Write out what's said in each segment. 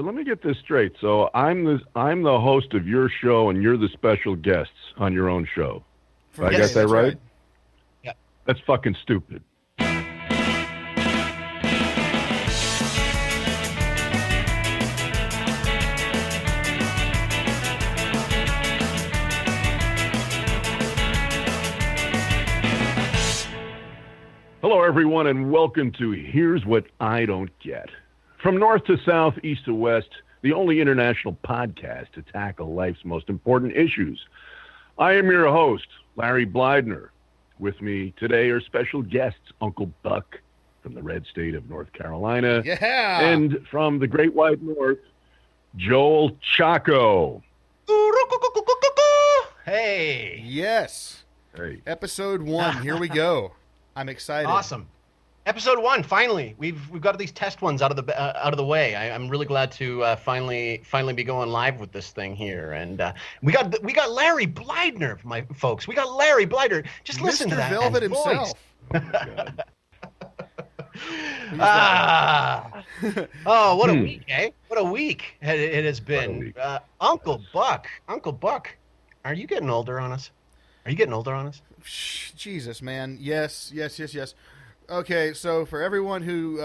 So let me get this straight. So I'm the host of your show, and you're the special guests on your own show. I got that right? Yeah. That's fucking stupid. Hello, everyone, and welcome to Here's What I Don't Get. From north to south, east to west, the only international podcast to tackle life's most important issues. I am your host, Larry Bleidner. With me today are special guests, Uncle Buck from the red state of North Carolina. Yeah. And from the great white north, Joel Chaco. Hey. Yes. Hey. Episode 1. Here we go. I'm excited. Awesome. Episode 1. Finally, we've got these test ones out of the way. I'm really glad to finally be going live with this thing here. And we got Larry Bleidner, my folks. We got Larry Bleidner. Just listen Mr. to that Velvet voice. himself. Oh, my God. Oh, what a week, eh? What a week it has been. Uncle Buck, are you getting older on us? Jesus, man. Yes. Okay, so for everyone who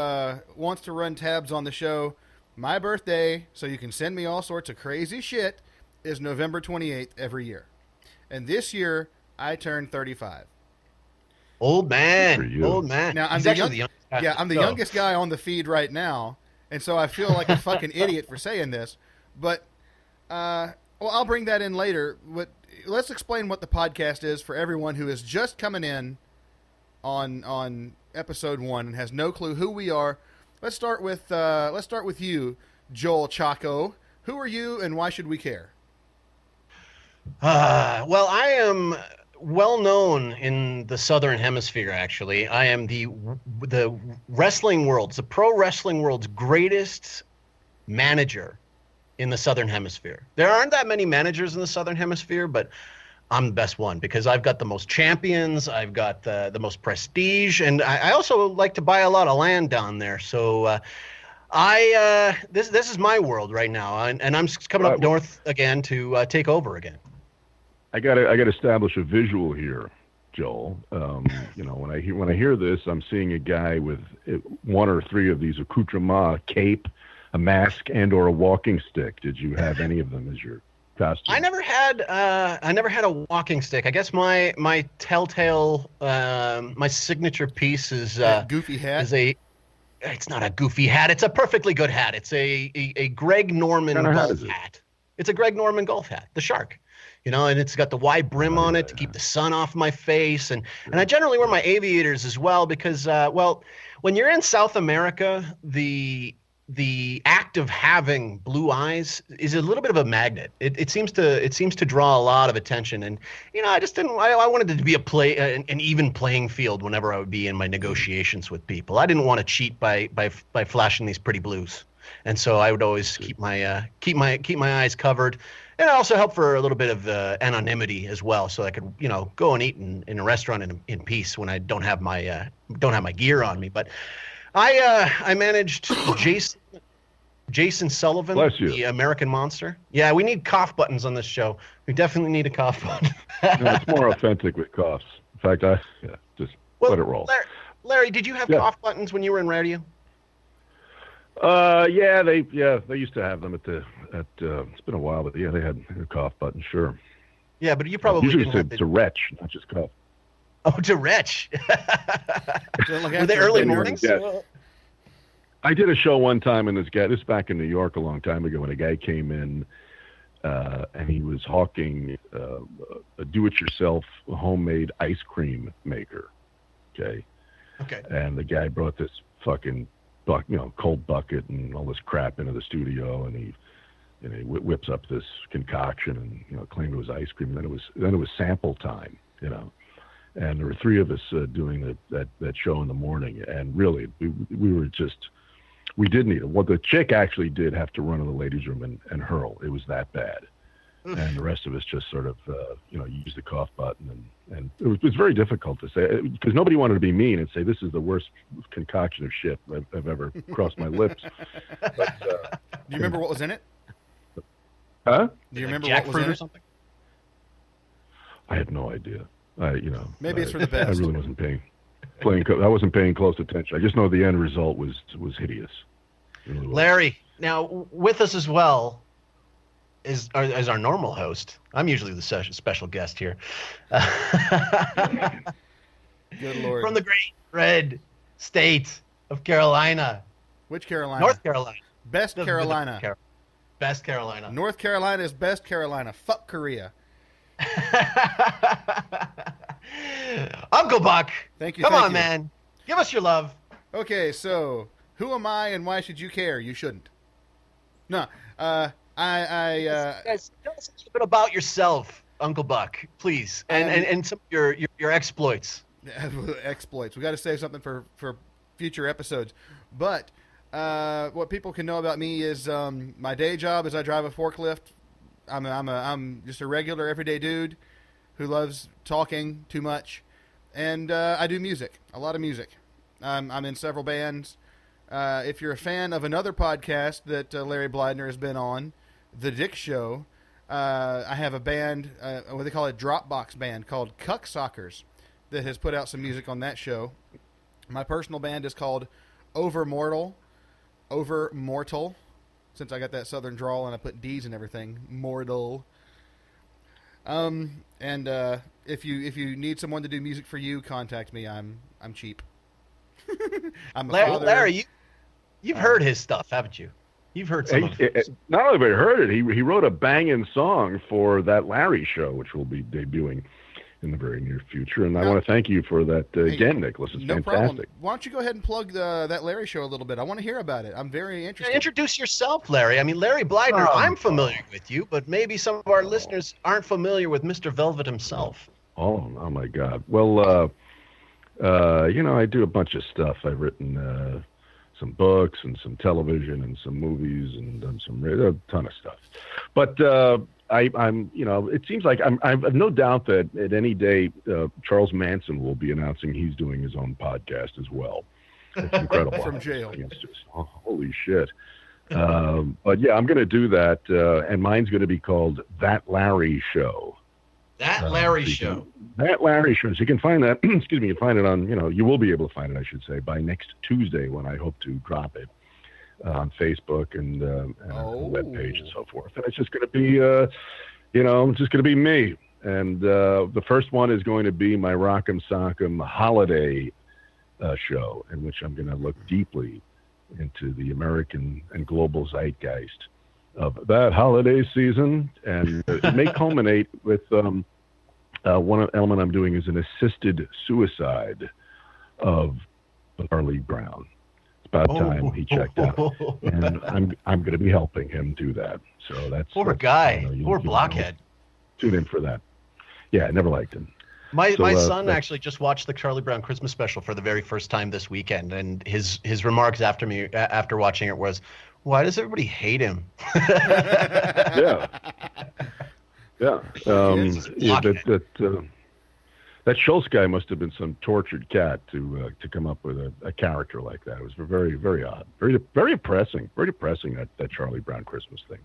wants to run tabs on the show, my birthday, so you can send me all sorts of crazy shit, is November 28th every year. And this year, I turned 35. Old man. Now, I'm the youngest guy. Yeah, I'm the youngest guy on the feed right now, and so I feel like a fucking idiot for saying this. But, I'll bring that in later. But let's explain what the podcast is for everyone who is just coming in on episode 1 and has no clue who we are. Let's start with you, Joel Chaco. Who are you, and why should we care? Well, I am well known in the Southern Hemisphere. Actually, I am the wrestling world's, the pro wrestling world's greatest manager in the Southern Hemisphere. There aren't that many managers in the Southern Hemisphere, but I'm the best one because I've got the most champions, I've got the most prestige, and I also like to buy a lot of land down there. So this is my world right now, and I'm coming up north again to take over again. I got to establish a visual here, Joel. When I hear this, I'm seeing a guy with 1 or 3 of these accoutrements: a cape, a mask, and/or a walking stick. Did you have any of them as your costume? I never had a walking stick. I guess my telltale, my signature piece is goofy hat. It's not a goofy hat. It's a perfectly good hat. It's a Greg Norman golf hat. It's a Greg Norman golf hat, the Shark. And it's got the wide brim on it to keep the sun off my face. And I generally wear my aviators as well because, when you're in South America, the act of having blue eyes is a little bit of a magnet. It seems to draw a lot of attention. And, I just didn't, I wanted it to be an even playing field whenever I would be in my negotiations with people. I didn't want to cheat by flashing these pretty blues. And so I would always keep my eyes covered. And it also helped for a little bit of anonymity as well, so I could, go and eat in a restaurant in peace when I don't have my gear on me. But I managed Jason Sullivan, the American Monster. Yeah, we need cough buttons on this show. We definitely need a cough button. No, it's more authentic with coughs. In fact, let it roll. Larry, did you have cough buttons when you were in radio? They used to have them it's been a while, but yeah, they had a cough button, sure. Yeah, but you probably usually to retch, not just cough. Oh, to retch. Were they early mornings? Yeah. I did a show one time, and this back in New York a long time ago, when a guy came in, and he was hawking a do-it-yourself homemade ice cream maker. Okay. And the guy brought this fucking cold bucket and all this crap into the studio, and he whips up this concoction and claimed it was ice cream. And then it was sample time, and there were 3 of us doing that show in the morning, and really we were just. We didn't eat it. What the chick actually did have to run to the ladies' room and hurl. It was that bad. and the rest of us just sort of, use the cough button. And it was very difficult to say, because nobody wanted to be mean and say, this is the worst concoction of shit I've ever crossed my lips. But, do you remember what was in it? Huh? Do you remember what was in it? Or something? I have no idea. Maybe it's for the best. I really wasn't I wasn't paying close attention. I just know the end result was hideous. Really was. Larry, now with us as well is our normal host. I'm usually the special guest here. Good Lord. From the great red state of Carolina. Which Carolina? North Carolina. Best Carolina. Best Carolina. North Carolina is best Carolina. Fuck Korea. Uncle Buck. Thank you. Come on, man. Give us your love. Okay, so who am I and why should you care? You shouldn't. No. Guys, tell us a little bit about yourself, Uncle Buck, please, and some of your exploits. Exploits. We got to save something for future episodes. But what people can know about me is my day job is I drive a forklift. I'm just a regular everyday dude who loves talking too much, and I do music, a lot of music. I'm in several bands. If you're a fan of another podcast that Larry Bleidner has been on, The Dick Show, I have a band, what they call a Dropbox band called Cucksockers that has put out some music on that show. My personal band is called Overmortal, since I got that southern drawl and I put D's and everything, mortal. And if you need someone to do music for you, contact me. I'm cheap. I'm a father. Larry, you've heard his stuff, haven't you? You've heard some of it. Not only have I heard it, he wrote a banging song for that Larry show, which will be debuting in the very near future. And I want to thank you for that again, Nicholas. It's fantastic. Problem. Why don't you go ahead and plug that Larry show a little bit? I want to hear about it. I'm very interested. Introduce yourself, Larry. I mean, Larry Bleidner, I'm familiar with you, but maybe some of our listeners aren't familiar with Mr. Velvet himself. Oh my God. Well, I do a bunch of stuff. I've written some books and some television and some movies and done a ton of stuff. But I'm it seems like I've no doubt that at any day Charles Manson will be announcing he's doing his own podcast as well. It's incredible. From jail. It's just holy shit. But yeah, I'm going to do that, and mine's going to be called That Larry Show. That Larry Show. That Larry Show. So you can find that. Excuse me. You can find it on. You will be able to find it, I should say, by next Tuesday when I hope to drop it on Facebook and a web page and so forth. And it's just going to be, just going to be me. And the first one is going to be my Rock'em Sock'em holiday show, in which I'm going to look deeply into the American and global zeitgeist of that holiday season, and it may culminate with one element I'm doing is an assisted suicide of Charlie Brown. It's about time he checked out, and I'm going to be helping him do that. So that's poor guy, poor blockhead. Tune in for that. Yeah, I never liked him. My son actually just watched the Charlie Brown Christmas special for the very first time this weekend, and his remarks after watching it was, "Why does everybody hate him?" Yeah. That Schultz guy must have been some tortured cat to come up with a character like that. It was very, very odd, very, very depressing, that Charlie Brown Christmas thing.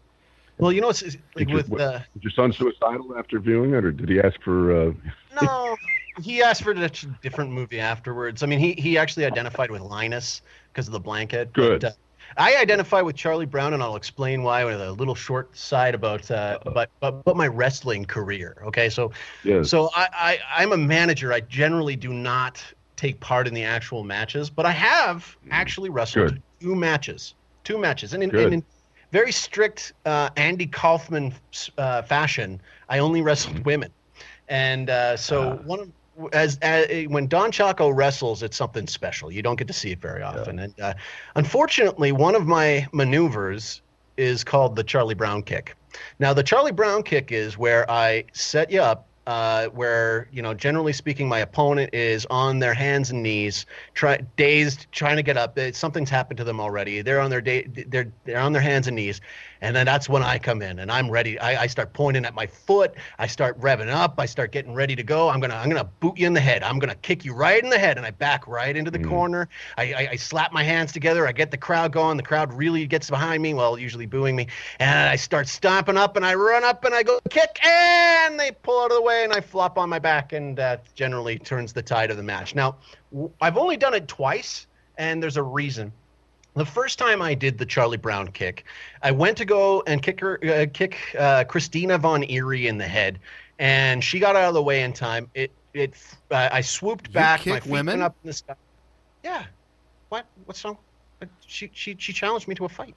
Well, it's like did your son suicidal after viewing it, or did he ask for? No, he asked for a different movie afterwards. I mean, he actually identified with Linus because of the blanket. Good. But, I identify with Charlie Brown, and I'll explain why with a little short side about but my wrestling career. Okay, so I'm a manager. I generally do not take part in the actual matches, but I have actually wrestled two matches, and in very strict Andy Kaufman fashion, I only wrestled women, and when Don Chaco wrestles, it's something special. You don't get to see it very often. And unfortunately, one of my maneuvers is called the Charlie Brown kick. Now, the Charlie Brown kick is where I set you up where, generally speaking, my opponent is on their hands and knees, dazed, trying to get up. Something's happened to them already. They're on they're on their hands and knees, and then that's when I come in and I'm ready. I start pointing at my foot. I start revving up. I start getting ready to go. I'm gonna boot you in the head. I'm gonna kick you right in the head, and I back right into the corner. I slap my hands together. I get the crowd going. The crowd really gets behind me, well, usually booing me, and I start stomping up, and I run up, and I go kick, and they pull out of the way, and I flop on my back, and that generally turns the tide of the match. Now, I've only done it twice, and there's a reason. The first time I did the Charlie Brown kick, I went to go and kick Christina Von Eerie in the head, and she got out of the way in time. I swooped back. You my kick feet women? went up in the sky. Yeah. What? What's wrong? She challenged me to a fight.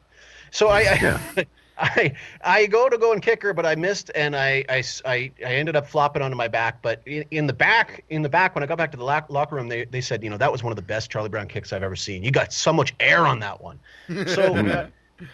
So I go and kick her, but I missed, and I ended up flopping onto my back. But in the back, when I got back to the locker room, they said, that was one of the best Charlie Brown kicks I've ever seen. You got so much air on that one. So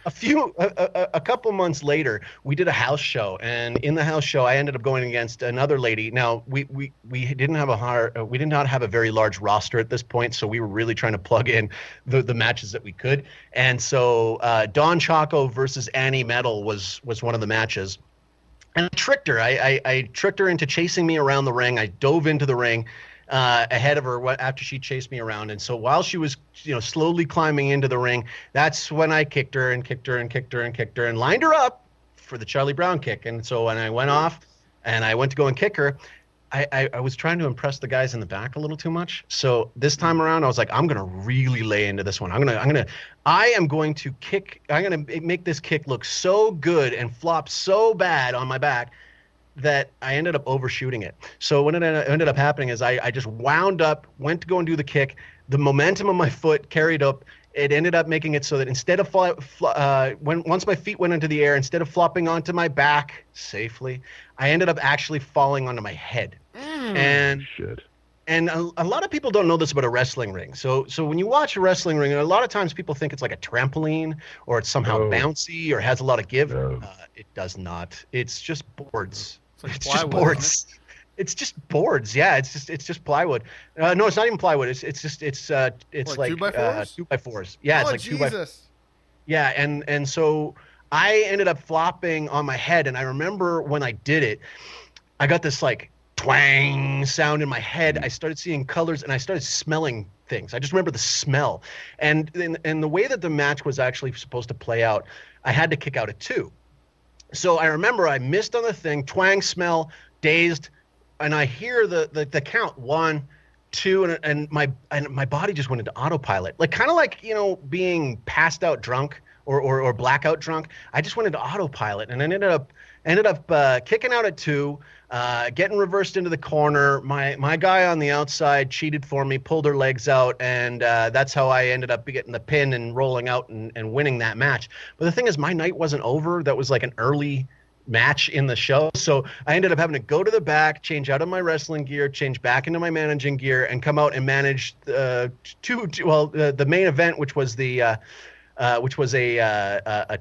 a couple months later, we did a house show, and in the house show, I ended up going against another lady. Now we did not have a very large roster at this point, so we were really trying to plug in the matches that we could. And so Don Choco versus Annie Metal was one of the matches, and I tricked her. I tricked her into chasing me around the ring. I dove into the ring ahead of her after she chased me around. And so while she was, slowly climbing into the ring, that's when I kicked her and lined her up for the Charlie Brown kick. And so when I went off and I went to go and kick her, I was trying to impress the guys in the back a little too much. So this time around, I was like, I'm going to really lay into this one. I am going to make this kick look so good and flop so bad on my back that I ended up overshooting it. So what ended up happening is I just wound up, went to go and do the kick. The momentum of my foot carried up. It ended up making it so that instead of once my feet went into the air, instead of flopping onto my back safely, I ended up actually falling onto my head. And a lot of people don't know this about a wrestling ring. So when you watch a wrestling ring, a lot of times people think it's like a trampoline or it's somehow bouncy or has a lot of give. It does not. It's just boards. It's just boards. It's just boards. Yeah, it's just plywood. No, it's not even plywood. It's like 2x4s? 2x4s. Yeah, it's like Jesus. 2x. Yeah, and so I ended up flopping on my head, and I remember when I did it, I got this like twang sound in my head. I started seeing colors, and I started smelling things. I just remember the smell, and the way that the match was actually supposed to play out, I had to kick out at 2. So I remember I missed on the thing, twang, smell, dazed, and I hear the count 1, 2, and my body just went into autopilot, like kind of like being passed out drunk or blackout drunk. I just went into autopilot, and I ended up kicking out at 2, getting reversed into the corner. My guy on the outside cheated for me, pulled her legs out, and that's how I ended up getting the pin and rolling out and winning that match. But the thing is, my night wasn't over. That was like an early match in the show, so I ended up having to go to the back, change out of my wrestling gear, change back into my managing gear, and come out and manage the main event, which was a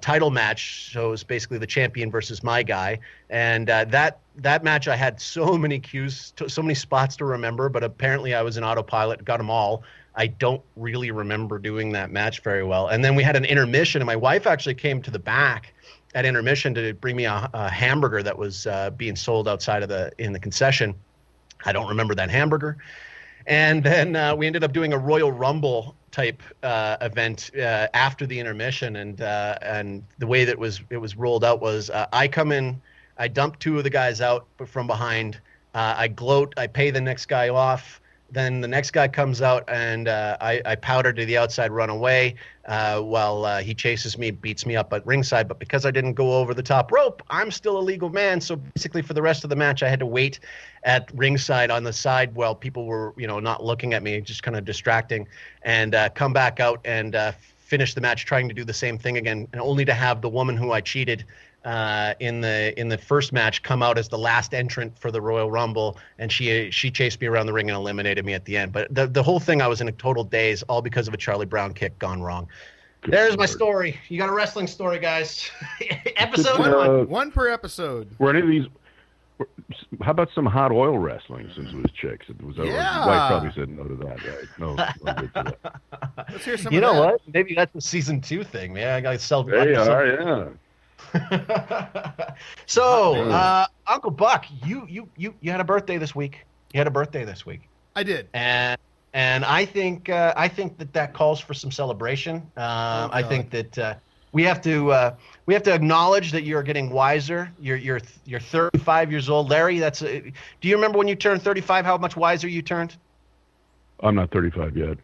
title match. So it was basically the champion versus my guy, and that match I had so many cues, so many spots to remember, but apparently I was an autopilot, got them all. I don't really remember doing that match very well. And then we had an intermission, and my wife actually came to the back at intermission to bring me a hamburger that was being sold outside in the concession. I don't remember that hamburger. And then we ended up doing a Royal Rumble type event after the intermission, and the way that it was rolled out was I come in, I dump 2 of the guys out from behind, I gloat, I pay the next guy off. Then the next guy comes out, and I powder to the outside, run away, while he chases me, beats me up at ringside. But because I didn't go over the top rope, I'm still a legal man. So basically for the rest of the match, I had to wait at ringside on the side while people were, not looking at me, just kind of distracting, and come back out and finish the match trying to do the same thing again, and only to have the woman who I cheated in the first match come out as the last entrant for the Royal Rumble, and she chased me around the ring and eliminated me at the end. But the whole thing, I was in a total daze, all because of a Charlie Brown kick gone wrong. There's my story. You got a wrestling story, guys. Episode 1. One per episode. Were any How about some hot oil wrestling since it was chicks? It was Your wife probably said no to that, right? No good to that. Let's hear some You of know that. what? Maybe that's a season 2 thing, man. I got to sell. There you are, yeah. So, Uncle Buck, you had a birthday this week. I did. And I think that calls for some celebration. I think that we have to acknowledge that you're getting wiser. You're 35 years old, Larry. Do you remember when you turned 35? How much wiser you turned? I'm not 35 yet.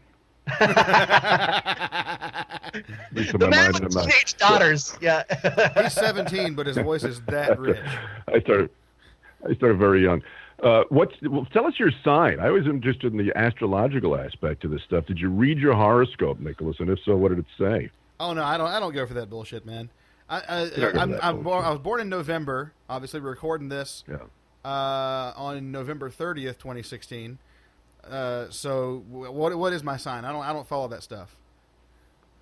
The man with teenage daughters. Yeah. He's 17, but his voice is that rich. I started very young. Tell us your sign. I was interested in the astrological aspect of this stuff. Did you read your horoscope, Nicholas? And if so, what did it say? Oh no, I don't go for that bullshit, man. I was born in November. Obviously, we're recording this on November 30th, 2016. So what is my sign? I don't follow that stuff.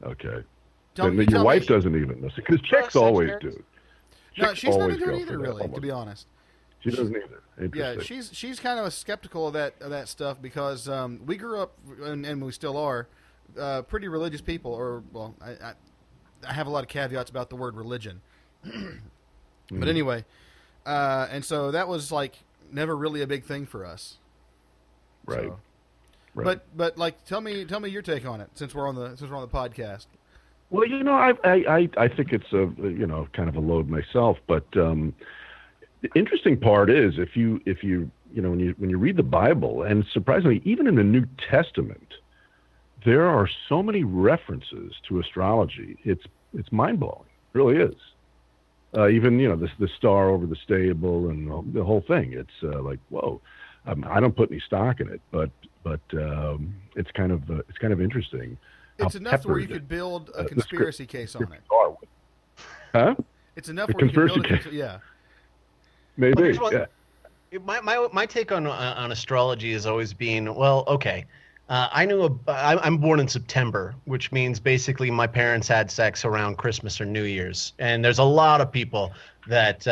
Okay. Your wife doesn't even listen because chicks always do. No, she's not into it either, really, to be honest. She doesn't either. Yeah, she's kind of skeptical of that stuff because we grew up and we still are pretty religious people. I have a lot of caveats about the word religion, but anyway, and so that was like never really a big thing for us. Right. So, right. But like, tell me your take on it since we're on the podcast. Well, I think it's kind of a load myself, but the interesting part is if you when you read the Bible, and surprisingly, even in the New Testament, there are so many references to astrology. It's mind-blowing. It really is. Even the star over the stable and the whole thing. It's like, whoa. I don't put any stock in it, but it's kind of interesting. It's enough where you could build a conspiracy case on it. Huh? It's enough where you could build a conspiracy. Yeah. Maybe. Yeah. My take on astrology has always been, well, okay. I'm born in September, which means basically my parents had sex around Christmas or New Year's, and there's a lot of people that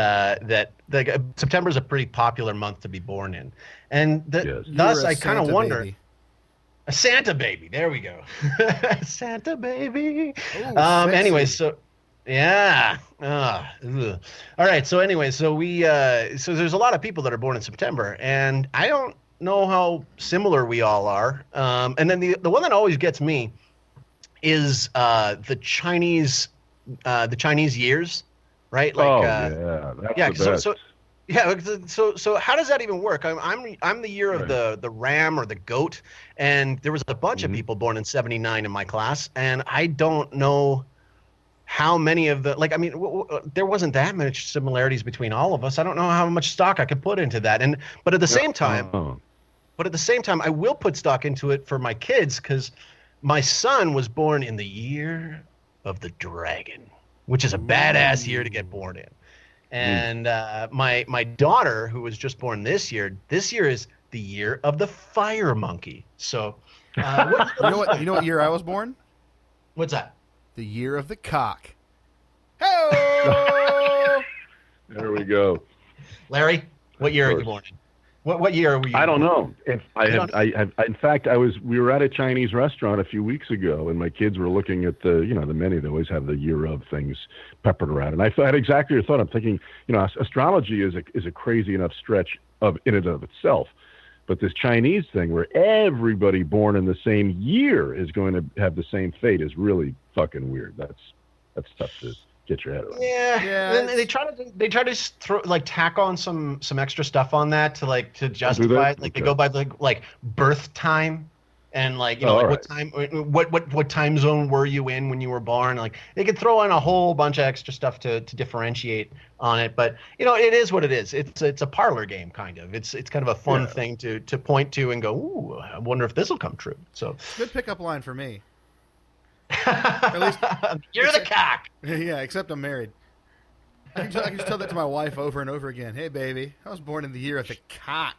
September is a pretty popular month to be born in, and thus I kind of wonder. Baby. A Santa baby, there we go. Santa baby. Ooh, anyway, so yeah. All right. So anyway, so there's a lot of people that are born in September, and I don't know how similar we all are. And then the one that always gets me is the Chinese years, right? Like, that's the best. So how does that even work? I'm the year of the ram or the goat, and there was a bunch of people born in '79 in my class, and I don't know how many of there wasn't that much similarities between all of us. I don't know how much stock I could put into that, but at the same time, I will put stock into it for my kids because my son was born in the year of the dragon, which is a badass year to get born in. And my daughter, who was just born this year is the year of the fire monkey. So, you know what year I was born? What's that? The year of the cock. Hey! There we go. Larry, what year are you born in? What year were you? I don't know. In fact, we were at a Chinese restaurant a few weeks ago, and my kids were looking at the menu. They always have the year of things peppered around, and I had exactly your thought. I'm thinking, astrology is a crazy enough stretch in and of itself, but this Chinese thing where everybody born in the same year is going to have the same fate is really fucking weird. That's tough to get your head around. Yeah. And they try to throw tack on some extra stuff on that to justify it. Like they go by like birth time and what time what time zone were you in when you were born? Like they could throw in a whole bunch of extra stuff to differentiate on it. But it is what it is. It's a parlor game kind of. It's kind of a fun thing to point to and go, ooh, I wonder if this will come true. So good pickup line for me. At least you're the cock. Yeah, except I'm married. I can just tell that to my wife over and over again. Hey, baby, I was born in the year of the cock.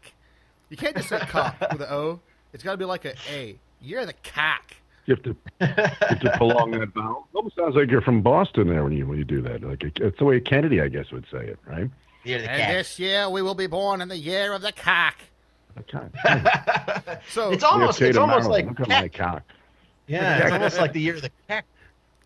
You can't just say cock with an O. It's got to be like an A. You're the cock. You have to prolong that vowel. It almost sounds like you're from Boston there when you do that. Like it's the way Kennedy, I guess, would say it, right? Year of the and cat. this year we will be born in the year of the cock. So it's almost like look at my cock. Yeah, it's almost like the year of the cat,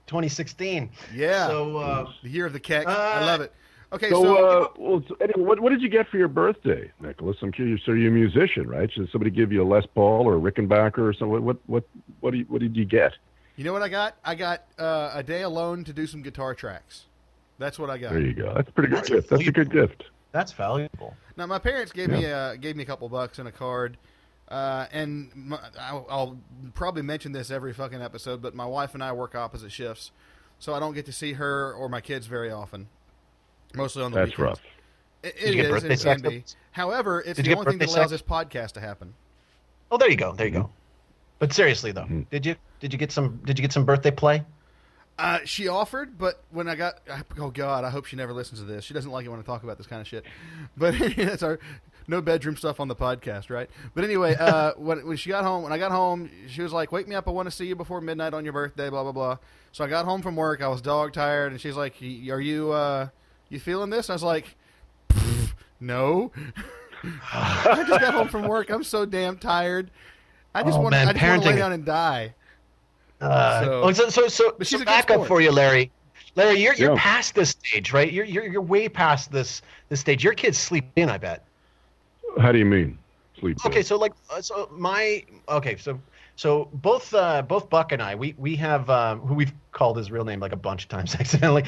2016. Yeah. So the year of the keck. I love it. Okay, so anyway, what did you get for your birthday, Nicholas? I'm curious. So you're a musician, right? Should somebody give you a Les Paul or a Rickenbacker or something? What did you get? You know what I got? I got a day alone to do some guitar tracks. That's what I got. There you go. That's a pretty good gift. That's a good gift. That's valuable. Now my parents gave me a couple bucks and a card, and I'll probably mention this every fucking episode, but my wife and I work opposite shifts, so I don't get to see her or my kids very often. Mostly on the weekends. That's rough. It is, and it can be. However, it's the only thing that allows this podcast to happen. Oh, there you go. There you go. But seriously though, did you get some birthday play? She offered, but when I got, oh God, I hope she never listens to this. She doesn't like it when I talk about this kind of shit. But that's our no bedroom stuff on the podcast, right? But anyway, when she got home, when I got home, she was like, "Wake me up! I want to see you before midnight on your birthday." Blah blah blah. So I got home from work. I was dog tired, and she's like, "Are you feeling this?" I was like, "No." I just got home from work. I'm so damn tired. I just want to lay down and die. So back up for you, Larry. Larry, you're past this stage, right? You're way past this stage. Your kids sleep in, I bet. How do you mean sleep in? Okay, so so both Buck and I, we have who we've called his real name like a bunch of times accidentally.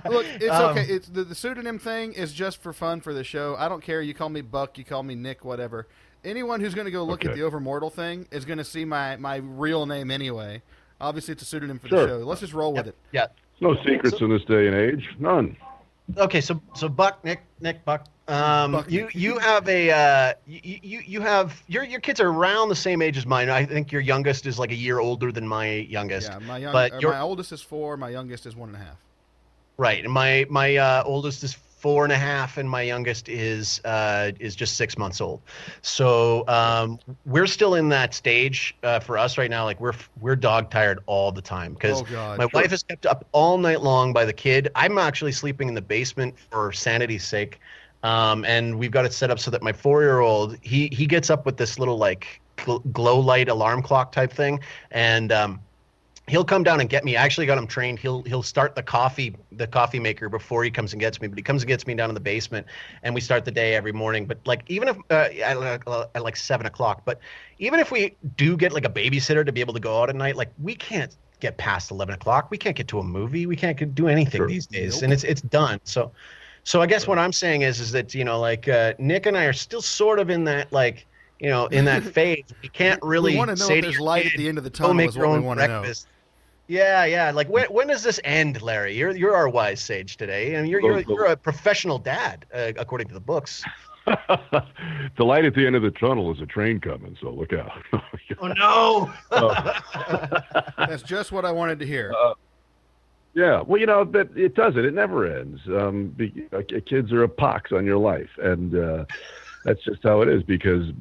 Look, it's okay. It's the pseudonym thing is just for fun for the show. I don't care. You call me Buck, you call me Nick, whatever. Anyone who's going to go look at the Overmortal thing is going to see my real name anyway. Obviously, it's a pseudonym for the show. Let's just roll with it. Yeah. No secrets in this day and age. None. Okay, so Buck, Nick, Buck. Buck. You have a you have your kids are around the same age as mine. I think your youngest is like a year older than my youngest. Yeah, my oldest is 4. My youngest is 1.5. Right, and my oldest is 4.5, and my youngest is just 6 months old. So we're still in that stage for us right now. Like we're dog tired all the time because my wife is kept up all night long by the kid. I'm actually sleeping in the basement for sanity's sake, and we've got it set up so that my 4-year-old he gets up with this little like glow light alarm clock type thing, and he'll come down and get me. I actually got him trained. He'll start the coffee maker before he comes and gets me. But he comes and gets me down in the basement, and we start the day every morning. But like even if at like 7 o'clock. But even if we do get like a babysitter to be able to go out at night, like we can't get past 11 o'clock. We can't get to a movie. We can't do anything these days, and it's done. So I guess what I'm saying is that like Nick and I are still sort of in that like. In that phase, we can't really. We want to know if there's light at the end of the tunnel. Is what we want to know. Yeah. Like when does this end, Larry? You're our wise sage today, and you're a professional dad, according to the books. The light at the end of the tunnel is a train coming, so look out. Oh no! That's just what I wanted to hear. Yeah, well, but it doesn't. It never ends. Kids are a pox on your life, and that's just how it is. Because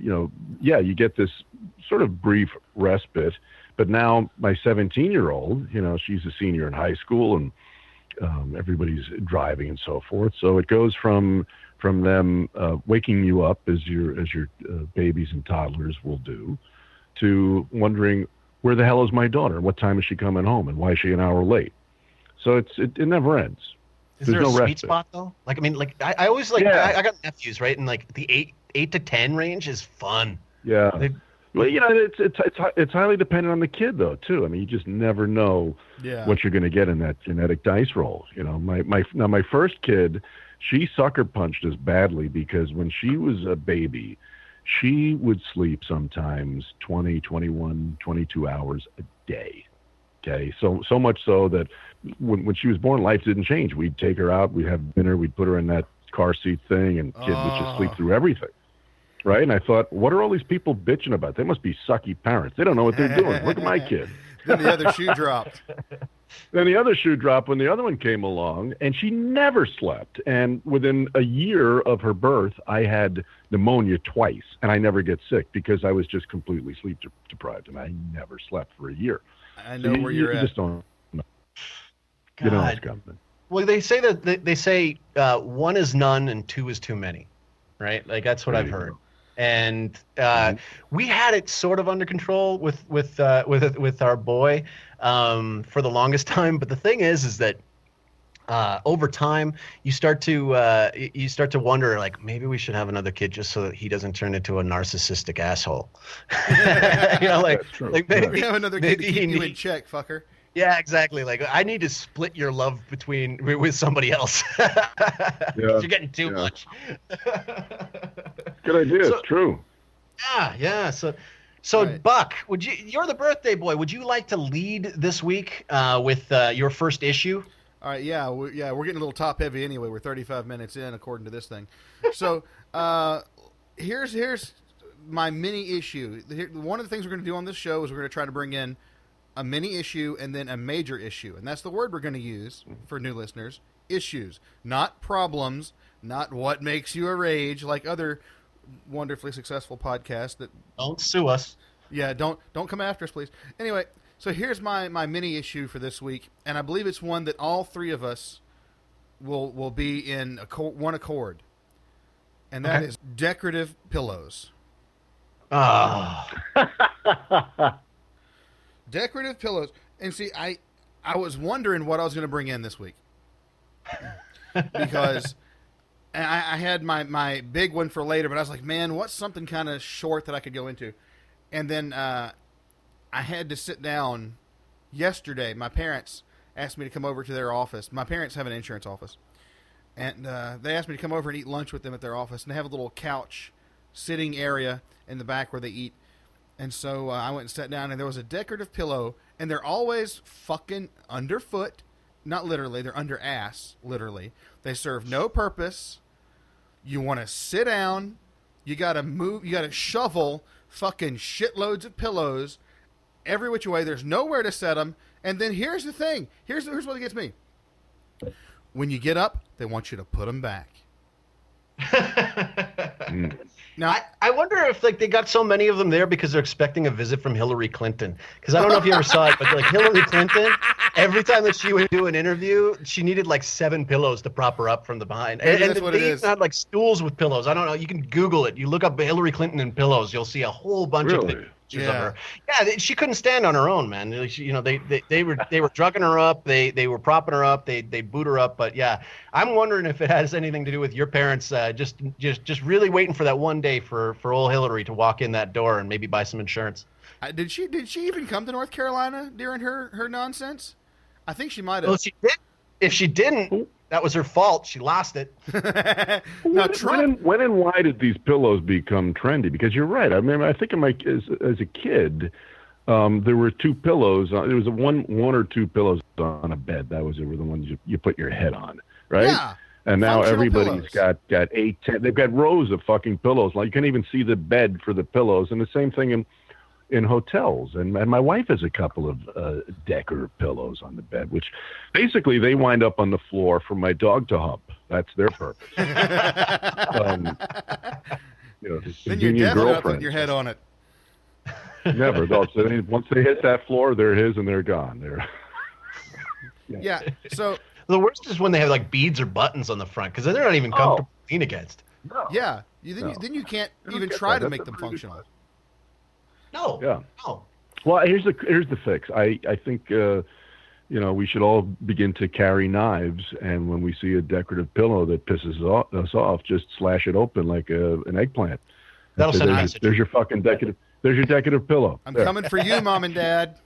you get this sort of brief respite. But now my 17-year-old, she's a senior in high school, and everybody's driving and so forth. So it goes from them waking you up as your babies and toddlers will do, to wondering where the hell is my daughter? What time is she coming home? And why is she an hour late? So it never ends. Is there a sweet spot though? Like, I mean, like I always like, I got nephews, right? And like the 8 to 10 range is fun. Yeah. Well, it's highly dependent on the kid though, too. I mean, you just never know what you're going to get in that genetic dice roll. My first kid, she sucker punched us badly because when she was a baby, she would sleep sometimes 20, 21, 22 hours a day. Okay. So much so that when she was born, life didn't change. We'd take her out, we'd have dinner, we'd put her in that car seat thing, and kid would just sleep through everything. Right? And I thought, what are all these people bitching about? They must be sucky parents. They don't know what they're doing. Look at my kid. Then the other shoe dropped. Then the other shoe dropped when the other one came along, and she never slept. And within a year of her birth, I had pneumonia twice, and I never get sick because I was just completely sleep deprived, and I never slept for a year. I know where you're at. You just don't know. God. You know what's coming. Well, they say that they say one is none and two is too many, right? Like that's what I've heard. And we had it sort of under control with our boy for the longest time. But the thing is that over time you start to wonder, like, maybe we should have another kid just so that he doesn't turn into a narcissistic asshole. Like maybe we have another kid to keep you in check, fucker. Yeah, exactly. Like, I need to split your love with somebody else. You're getting too much. Good idea. It's true. Yeah. So right. Buck, you're the birthday boy. Would you like to lead this week with your first issue? All right. Yeah. We're getting a little top heavy anyway. We're 35 minutes in, according to this thing. So here's my mini issue. One of the things we're going to do on this show is we're going to try to bring in a mini issue and then a major issue. And that's the word we're going to use for new listeners. Issues, not problems, not what makes you a rage like other wonderfully successful podcasts that don't sue us. Yeah, don't come after us, please. Anyway, so here's my mini issue for this week, and I believe it's one that all three of us will be in one accord. And that is decorative pillows. Decorative pillows. And see, I was wondering what I was going to bring in this week. Because I had my big one for later, but I was like, man, what's something kind of short that I could go into? And then I had to sit down yesterday. My parents asked me to come over to their office. My parents have an insurance office. And they asked me to come over and eat lunch with them at their office. And they have a little couch sitting area in the back where they eat. And so I went and sat down, and there was a decorative pillow, and they're always fucking underfoot. Not literally, they're under ass, literally. They serve no purpose. You want to sit down. You got to move. You got to shovel fucking shitloads of pillows every which way. There's nowhere to set them. And then here's the thing. Here's what gets me. When you get up, they want you to put them back. Now, I wonder if like they got so many of them there because they're expecting a visit from Hillary Clinton. Because I don't know if you ever saw it, but like Hillary Clinton, every time that she would do an interview, she needed like 7 pillows to prop her up from the behind. And they even had like stools with pillows. I don't know. You can Google it. You look up Hillary Clinton and pillows. You'll see a whole bunch of pictures of her. Yeah, she couldn't stand on her own, man. They were drugging her up. They were propping her up. They boot her up. But yeah, I'm wondering if it has anything to do with your parents just really waiting for that one day for old Hillary to walk in that door and maybe buy some insurance. Did she even come to North Carolina during her nonsense? I think she might have. Well, she did. If she didn't, that was her fault. She lost it. Now, Trump... when and why did these pillows become trendy? Because you're right. I remember, I think as a kid, there were 2 pillows. There was one or 2 pillows on a bed. That was the ones you put your head on, right? Yeah. And now everybody's got 8, 10. They've got rows of fucking pillows. Like you can't even see the bed for the pillows. And the same thing in hotels. And my wife has a couple of decorative pillows on the bed, which basically they wind up on the floor for my dog to hump. That's their purpose. Then you're definitely not putting your head on it. Never. Once they hit that floor, they're his and they're gone. Yeah. So the worst is when they have like beads or buttons on the front because then they're not even comfortable to lean against. No. Yeah. Then you can't even try to make them functional. No. Yeah. No. Well, here's the fix. I think we should all begin to carry knives, and when we see a decorative pillow that pisses us off, just slash it open like an eggplant. That'll send a message. There's your fucking decorative. There's your decorative pillow. I'm coming for you, Mom and Dad.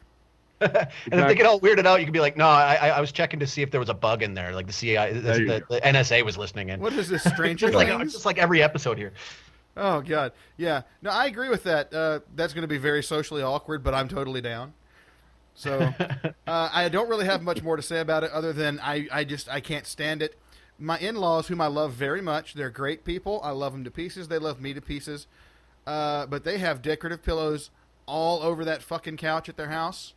And if they get all weirded out, you can be like, no, I was checking to see if there was a bug in there, like the CIA, the NSA was listening in. What is this, Stranger Things? Just like every episode here. Oh, God. Yeah. No, I agree with that. That's going to be very socially awkward, but I'm totally down. So I don't really have much more to say about it other than I can't stand it. My in-laws, whom I love very much, they're great people. I love them to pieces. They love me to pieces. But they have decorative pillows all over that fucking couch at their house.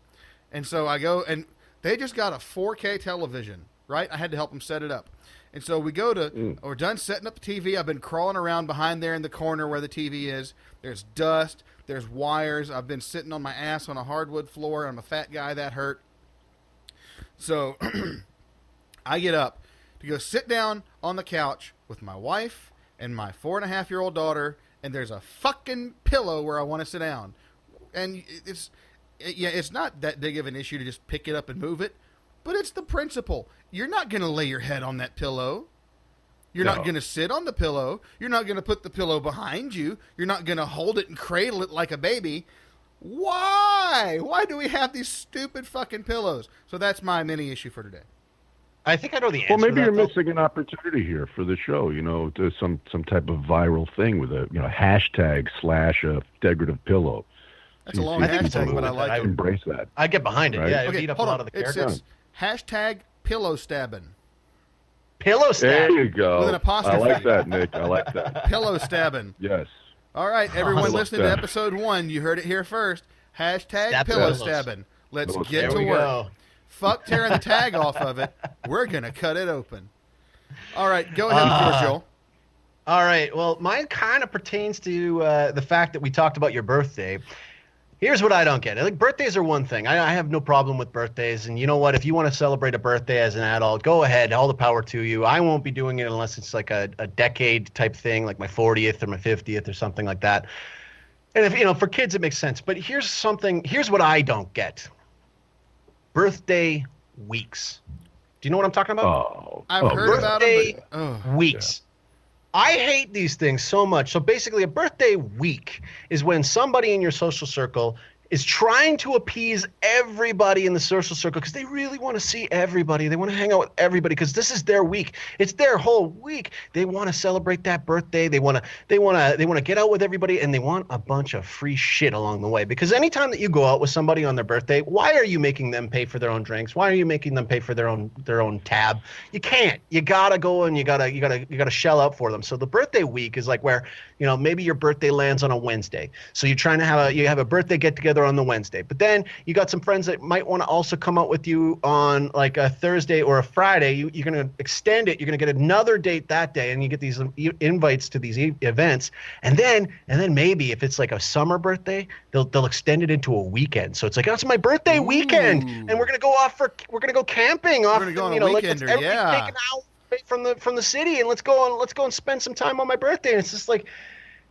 And so I go, and they just got a 4K television, right? I had to help them set it up. And so we're done setting up the TV. I've been crawling around behind there in the corner where the TV is. There's dust. There's wires. I've been sitting on my ass on a hardwood floor. I'm a fat guy. That hurt. So I get up to go sit down on the couch with my wife and my 4.5-year-old daughter, and there's a fucking pillow where I want to sit down. And it's not that big of an issue to just pick it up and move it, but it's the principle. You're not going to lay your head on that pillow. You're not going to sit on the pillow. You're not going to put the pillow behind you. You're not going to hold it and cradle it like a baby. Why? Why do we have these stupid fucking pillows? So that's my mini issue for today. I think I know the answer. Well, maybe you're missing an opportunity here for the show. To some type of viral thing with a hashtag / a decorative pillow. That's a long hashtag, but I like it. Embrace that. I get behind it. Right? Yeah, it would eat up a lot of the characters. It's hashtag pillow stabbing. Pillow stabbing. There you go. With an apostrophe. I like that, Nick. I like that. Pillow stabbing. Yes. All right, everyone listening to episode 1, you heard it here first. Hashtag pillow stabbing. Let's get to work. Go. Fuck tearing the tag off of it. We're going to cut it open. All right, go ahead, Joel. All right, well, mine kind of pertains to the fact that we talked about your birthday. Here's what I don't get. Like, birthdays are one thing. I have no problem with birthdays. And you know what? If you want to celebrate a birthday as an adult, go ahead. All the power to you. I won't be doing it unless it's like a decade type thing, like my 40th or my 50th or something like that. And if for kids, it makes sense. But here's what I don't get. Birthday weeks. Do you know what I'm talking about? I've heard about them. Weeks. Yeah. I hate these things so much. So basically, a birthday week is when somebody in your social circle is trying to appease everybody in the social circle because they really want to see everybody. They want to hang out with everybody because this is their week. It's their whole week. They want to celebrate that birthday. They want to get out with everybody, and they want a bunch of free shit along the way. Because anytime that you go out with somebody on their birthday, why are you making them pay for their own drinks? Why are you making them pay for their own tab? You can't. You gotta go and you gotta shell out for them. So the birthday week is like where maybe your birthday lands on a Wednesday. So you're trying to have a birthday get together on the Wednesday, but then you got some friends that might want to also come out with you on like a Thursday or a Friday. You're going to extend it. You're going to get another date that day, and you get these invites to these events. And then maybe if it's like a summer birthday, they'll extend it into a weekend. So it's like, oh, it's my birthday weekend, and we're going to go camping off. We're going to go on a weekender, take an hour from the city, and let's go and spend some time on my birthday. And it's just like,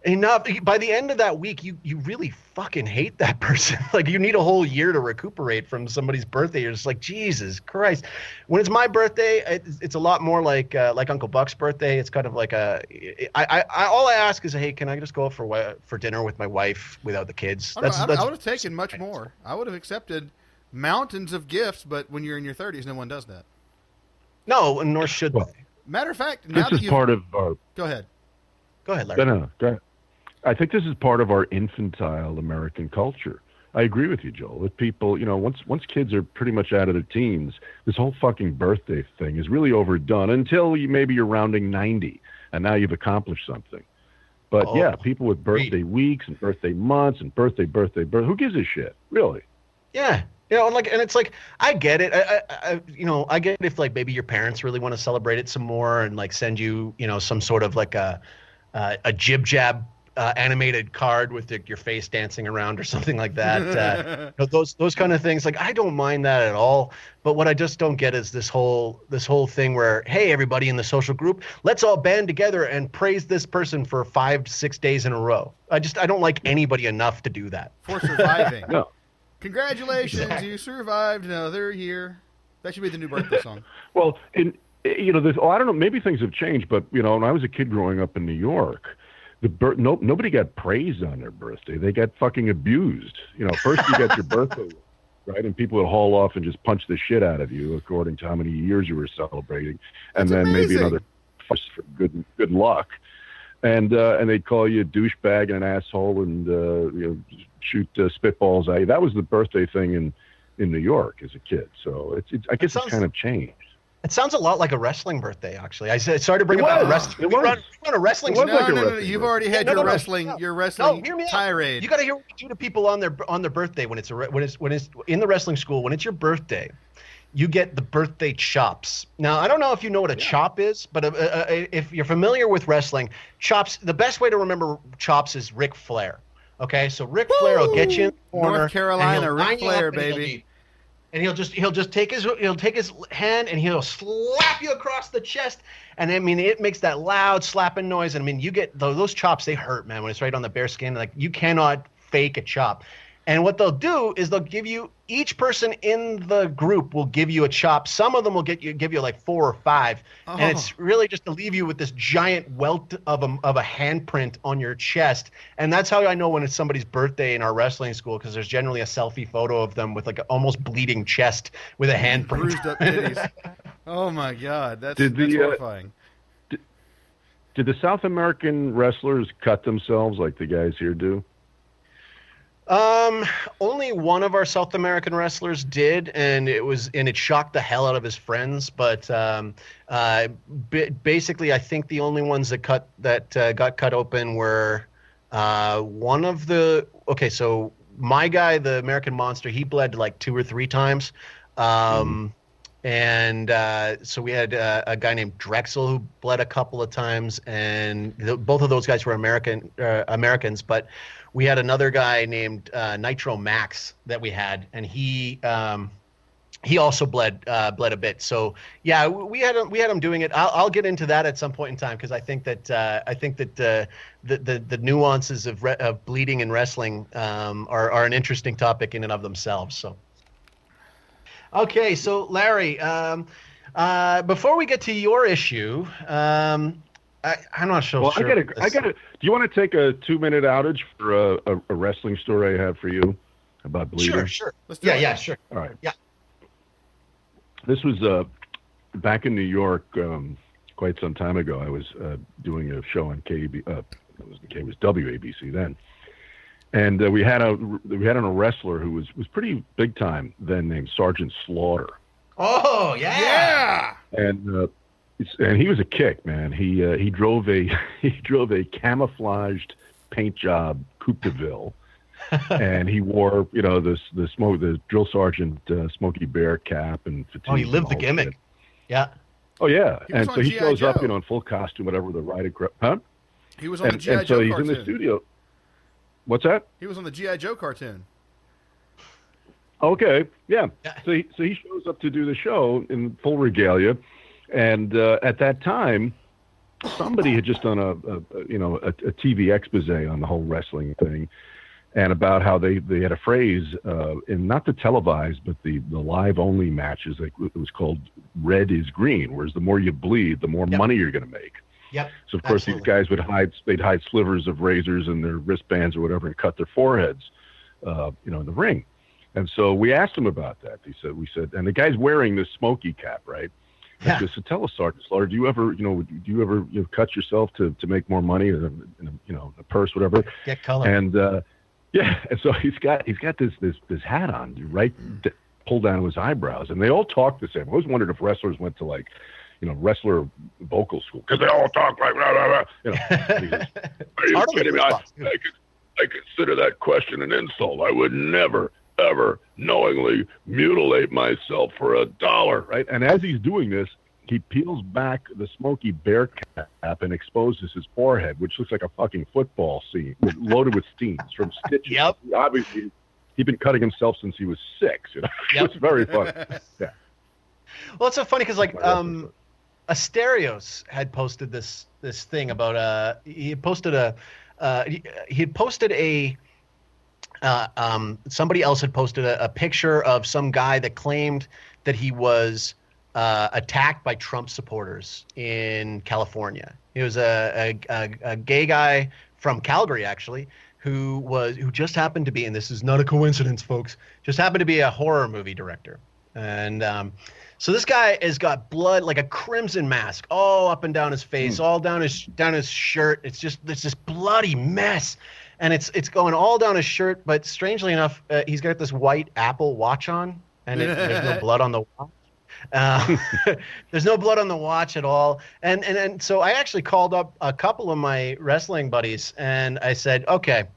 enough. By the end of that week, you really fucking hate that person. Like, you need a whole year to recuperate from somebody's birthday. You're just like, Jesus Christ. When it's my birthday, it's a lot more like Uncle Buck's birthday. It's kind of like all I ask is, hey, can I just go out for dinner with my wife without the kids? I would have taken much more. I would have accepted mountains of gifts, but when you're in your 30s, no one does that. No, and nor should they. Matter of fact, part of our... Go ahead. Go ahead, Larry. No, go ahead. I think this is part of our infantile American culture. I agree with you, Joel. That people, once kids are pretty much out of their teens, this whole fucking birthday thing is really overdone until maybe you're rounding 90, and now you've accomplished something. But people with birthday weeks and birthday months and birthday, who gives a shit, really? Yeah. And it's like, I get it. I get it if like maybe your parents really want to celebrate it some more and like send you, some sort of like a jib jab animated card with your face dancing around or something like that. Those kind of things. Like, I don't mind that at all. But what I just don't get is this whole thing where, hey, everybody in the social group, let's all band together and praise this person for 5 to 6 days in a row. I don't like anybody enough to do that. For surviving. No. Congratulations, you survived another year. That should be the new birthday song. Well, I don't know, maybe things have changed, but when I was a kid growing up in New York, nobody got praised on their birthday. They got fucking abused. First you got your birthday, right? And people would haul off and just punch the shit out of you according to how many years you were celebrating, and then maybe another for good luck. And they'd call you a douchebag and an asshole and shoot spitballs at you. That was the birthday thing in New York as a kid. So I guess it's kind of changed. It sounds a lot like a wrestling birthday, actually. I started to bring up the wrestling. We run a wrestling. No. You've already had your wrestling tirade. You got to hear what we do to people on their birthday when it's in the wrestling school. When it's your birthday, you get the birthday chops. Now, I don't know if you know what a chop is, but if you're familiar with wrestling, chops. The best way to remember chops is Ric Flair. Okay, so Ric Flair will get you in the corner. North Carolina, Ric Flair, baby. And he'll just take his hand and he'll slap you across the chest. And I mean, it makes that loud slapping noise. And I mean, you get those chops, they hurt, man, when it's right on the bare skin. Like, you cannot fake a chop. And what they'll do is they'll give you, each person in the group will give you a chop. Some of them will give you like 4 or 5. Oh. And it's really just to leave you with this giant welt of a handprint on your chest. And that's how I know when it's somebody's birthday in our wrestling school, because there's generally a selfie photo of them with like an almost bleeding chest with a handprint. Bruised up titties. Oh my God, that's horrifying. Did the South American wrestlers cut themselves like the guys here do? Only one of our South American wrestlers did, and it shocked the hell out of his friends. But basically, I think the only ones that got cut open were one of the. Okay, so my guy, the American Monster, he bled like 2 or 3 times. And so we had a guy named Drexel who bled a couple of times, and both of those guys were Americans. But we had another guy named Nitro Max that we had, and he also bled a bit. So yeah, we had him doing it. I'll get into that at some point in time, because I think that the nuances of bleeding in wrestling are an interesting topic in and of themselves. So. Okay, so Larry, before we get to your issue, I'm not sure. Well, I gotta. Do you want to take a 2-minute outage for a wrestling story I have for you about bleeding? Sure. Let's do it. Yeah, sure. All right. Yeah. This was back in New York quite some time ago. I was doing a show on it was WABC then. And we had a wrestler who was pretty big time then, named Sergeant Slaughter. Oh yeah. And he was a kick, man. He drove a camouflaged paint job Coupe de Ville, and he wore the drill sergeant Smokey Bear cap and fatigue. Oh, he lived the gimmick. Shit. Yeah. Oh yeah, and so he shows up in full costume, whatever the rider. Huh? He was on the G.I. Joe so he's cartoon. in the studio. What's that? He was on the G.I. Joe cartoon. Okay, yeah. So he shows up to do the show in full regalia, and at that time, somebody had just done a TV expose on the whole wrestling thing, and about how they had a phrase in not the televised but the live only matches. Like, it was called "Red is green," whereas the more you bleed, the more money you're going to make. Yep. So of course these guys they'd hide slivers of razors in their wristbands or whatever and cut their foreheads, in the ring. And so we asked him about that. We said, and the guy's wearing this smoky cap, right? Yeah. So tell us, Sergeant Slaughter, do you ever cut yourself to make more money, in a purse, whatever? Get color. And and so he's got this hat on, right, pulled down to his eyebrows, and they all talk the same. I always wondered if wrestlers went to wrestler vocal school, because they all talk like blah, blah, blah. Are you kidding me? I consider that question an insult. I would never, ever knowingly mutilate myself for $1, right? And as he's doing this, he peels back the Smokey Bear cap and exposes his forehead, which looks like a fucking football scene loaded with steams from stitches. Yep. Obviously, he'd been cutting himself since he was 6. Yep. It was very funny. Yeah. Well, it's so funny because Asterios had posted this thing about he had posted somebody else had posted a picture of some guy that claimed that he was attacked by Trump supporters in California. He was a gay guy from Calgary, actually, who just happened to be, and this is not a coincidence, folks, just happened to be a horror movie director. And so this guy has got blood, like a crimson mask, all up and down his face, all down his shirt. It's this bloody mess, and it's going all down his shirt. But strangely enough, he's got this white Apple Watch on, and there's no blood on the watch. There's no blood on the watch at all. And so I actually called up a couple of my wrestling buddies, and I said, okay,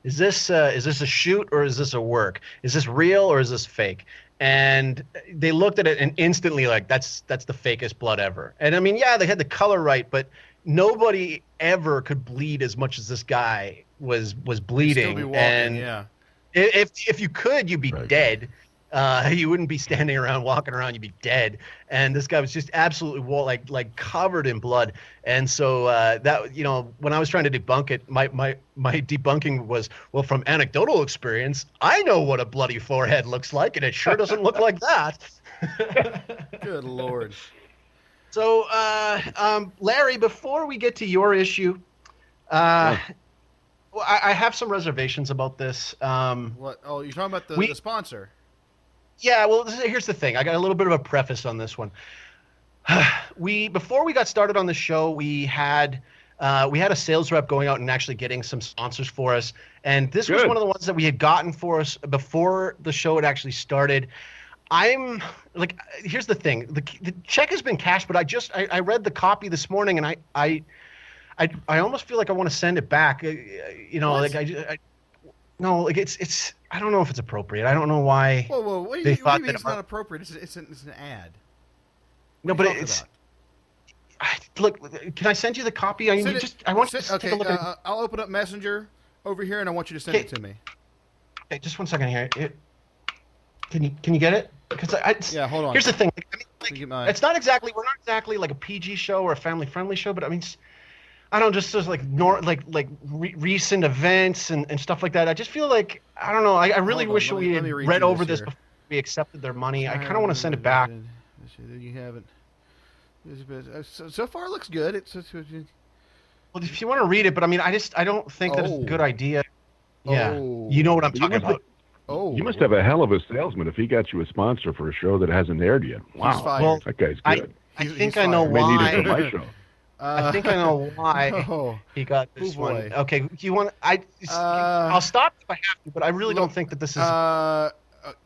is this a shoot or is this a work? Is this real or is this fake? And they looked at it and instantly that's the fakest blood ever. And I mean, yeah, they had the color right, but nobody ever could bleed as much as this guy was bleeding. He'd still be walking, and yeah. if you could, you'd be dead. You wouldn't be standing around, walking around. You'd be dead. And this guy was just absolutely like covered in blood. And so that, you know, when I was trying to debunk it, my debunking was, well, from anecdotal experience, I know what a bloody forehead looks like, and it sure doesn't look like that. Good Lord. So, Larry, before we get to your issue, I have some reservations about this. What? Oh, you're talking about the sponsor? Yeah. Well, here's the thing. I got a little bit of a preface on this one. Before we got started on the show, we had a sales rep going out and actually getting some sponsors for us, and this was one of the ones that we had gotten for us before the show had actually started. I'm like, here's the thing: the check has been cashed, but I read the copy this morning, and I almost feel like I want to send it back. You know, what? like no, like it's I don't know if it's appropriate. I don't know why. Whoa! What do you mean it's not appropriate? It's an ad. No, but it's. Look, can I send you the copy? I want you to take a look at it. I'll open up Messenger over here, and I want you to send it to me. Okay, just 1 second here. Can you get it? Because yeah, hold on. Here's the thing. We're not exactly like a PG show or a family-friendly show, but I mean, I don't just like recent events and stuff like that. I just feel like I don't know. I really wish we had read over this before we accepted their money. I kind of want to send it back. You haven't. So far, it looks good. Well, if you want to read it, but I mean, I don't think that it's a good idea. Yeah, you know what I'm talking about. You must have a hell of a salesman if he got you a sponsor for a show that hasn't aired yet. Wow, well, that guy's good. I think I know why. May need it for my show. I think I know why he got this one. Okay, do you want? I'll stop if I have to, but I really don't think that this is.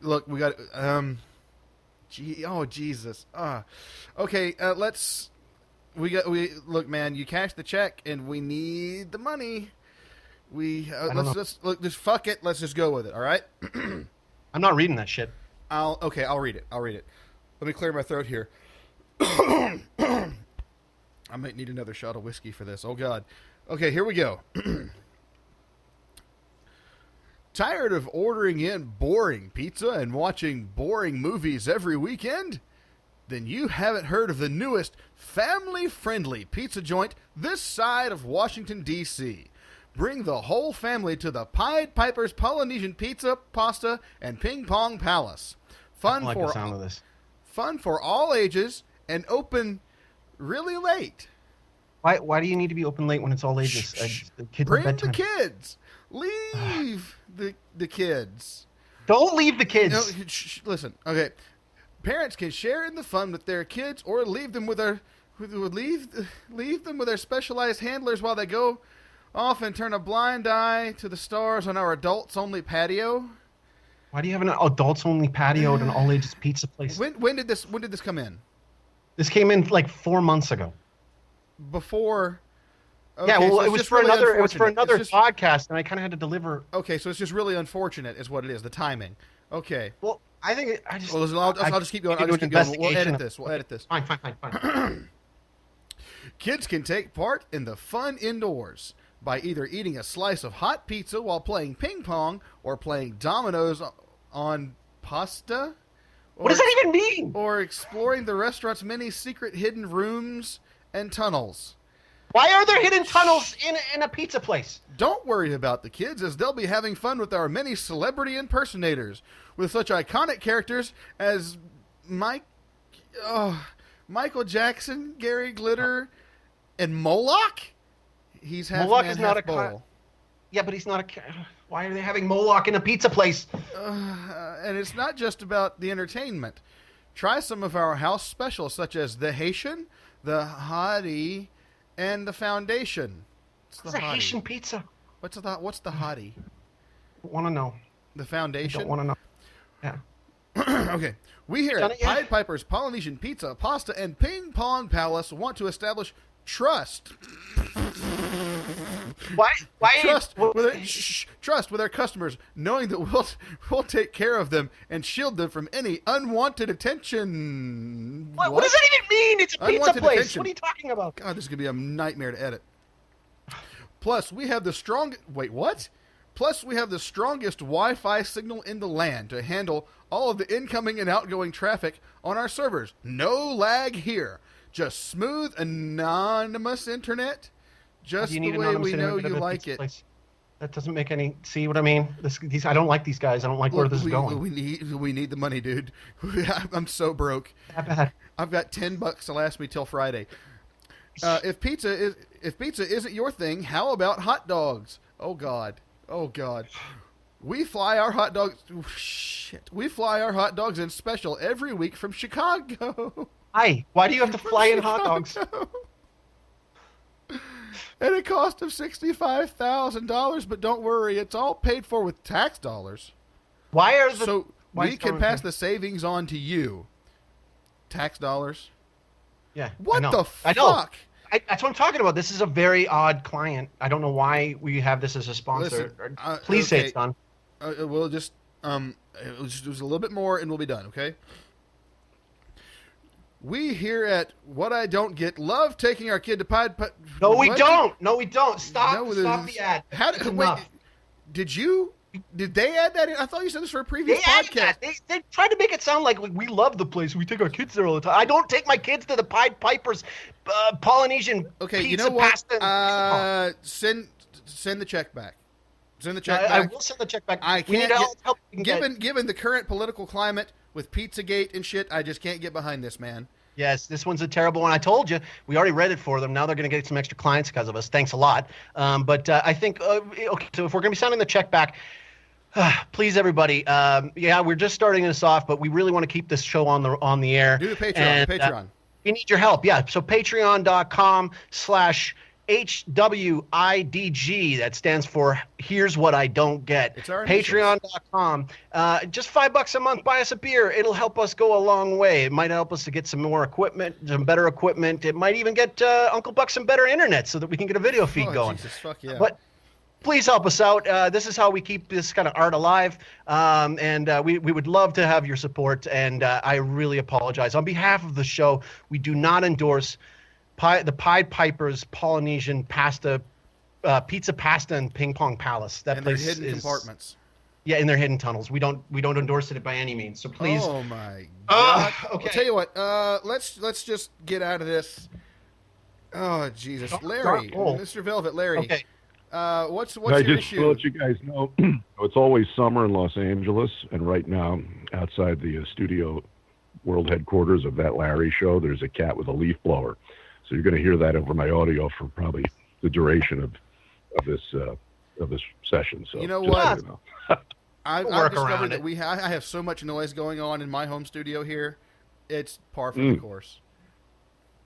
Look, we got. Jesus. Okay, look, man. You cash the check, and we need the money. Let's look. Just fuck it. Let's just go with it. All right. I'm not reading that shit. I'll read it. Let me clear my throat here. I might need another shot of whiskey for this. Oh God. Okay, here we go. Tired of ordering in boring pizza and watching boring movies every weekend? Then you haven't heard of the newest family-friendly pizza joint this side of Washington, D.C. Bring the whole family to the Pied Piper's Polynesian Pizza, Pasta, and Ping Pong Palace. I like the sound of this. Fun for all ages and open really late. Why do you need to be open late when it's all ages? Bring the kids. Leave the kids. Don't leave the kids. No, listen, okay. Parents can share in the fun with their kids, or leave them with their specialized handlers while they go off and turn a blind eye to the stars on our adults-only patio. Why do you have an adults-only patio at an all-ages pizza place? When did this come in? This came in like 4 months ago. Before. Okay, yeah, well, so it was for another podcast, and I kind of had to deliver. Okay, so it's just really unfortunate, is what it is. The timing. Okay. Well, I think I'll just keep going. We'll edit this. Fine. Kids can take part in the fun indoors by either eating a slice of hot pizza while playing ping pong or playing dominoes on pasta. What does that even mean? Or exploring the restaurant's many secret hidden rooms and tunnels. Why are there hidden tunnels in a pizza place? Don't worry about the kids, as they'll be having fun with our many celebrity impersonators with such iconic characters as Michael Jackson, Gary Glitter, and Moloch. He's half Moloch man, is not half bowl. Yeah, but he's not a. Why are they having Moloch in a pizza place? And it's not just about the entertainment. Try some of our house specials, such as the Haitian, the Hottie, and the Foundation. What's a Haitian pizza? What's the Hottie? Want to know. The Foundation? I don't want to know. Yeah. Okay. We here at Pied Piper's Polynesian Pizza, Pasta, and Ping Pong Palace want to establish trust. Why? Trust with our customers, knowing that we'll take care of them and shield them from any unwanted attention. What does that even mean? It's a pizza Unwanted place. attention. What are you talking about? God, this is gonna be a nightmare to edit. Plus, we have the strong. Wait, what? Plus, we have the strongest Wi-Fi signal in the land to handle all of the incoming and outgoing traffic on our servers. No lag here. Just smooth, anonymous internet. Just the way we know you like it. That doesn't make any. See what I mean? I don't like these guys. I don't like where this is going. We need the money, dude. I'm so broke. That bad. I've got $10 to last me till Friday. If pizza isn't your thing, how about hot dogs? Oh God. We fly our hot dogs. We fly our hot dogs in special every week from Chicago. Why do you have to fly in hot dogs? At a cost of $65,000, but don't worry, it's all paid for with tax dollars. We can pass the savings on to you. Tax dollars. Yeah. What the fuck? I know. That's what I'm talking about. This is a very odd client. I don't know why we have this as a sponsor. Listen, please say it's done. We'll just it was a little bit more, and we'll be done. Okay. We here at What I Don't Get love taking our kid to Pied. No, we don't. Stop the ad. Did they add that in? I thought you said this for a previous podcast. They tried to make it sound like we love the place. We take our kids there all the time. I don't take my kids to the Pied Piper's Polynesian pizza. You know what? Send the check back. Send the check back. I will send the check back. We need help. Given the current political climate with Pizzagate and shit, I just can't get behind this, man. Yes, this one's a terrible one. I told you. We already read it for them. Now they're going to get some extra clients because of us. Thanks a lot. But I think, okay, so if we're going to be sending the check back, please, everybody. We're just starting this off, but we really want to keep this show on the air. Do the Patreon. We need your help. Yeah, so patreon.com/HWIDG. That stands for Here's What I Don't Get. It's our Patreon.com. Just $5 a month. Buy us a beer. It'll help us go a long way. It might help us to get some more equipment, some better equipment. It might even get Uncle Buck some better internet so that we can get a video feed going. Jesus, fuck yeah. But please help us out. This is how we keep this kind of art alive. And we would love to have your support. And I really apologize. On behalf of the show, we do not endorse the Pied Piper's Polynesian pizza pasta and ping pong palace. That place their hidden compartments. Yeah, in their hidden tunnels. We don't endorse it by any means. So please. Oh my God. Okay. I'll tell you what. Let's just get out of this. Oh Jesus, Larry, Mr. Velvet, Larry. Okay. What's your issue? To let you guys know, it's always summer in Los Angeles, and right now, outside the studio world headquarters of that Larry show, there's a cat with a leaf blower. So you're going to hear that over my audio for probably the duration of this session. So you know what? I've discovered that I have so much noise going on in my home studio here. It's par for the course.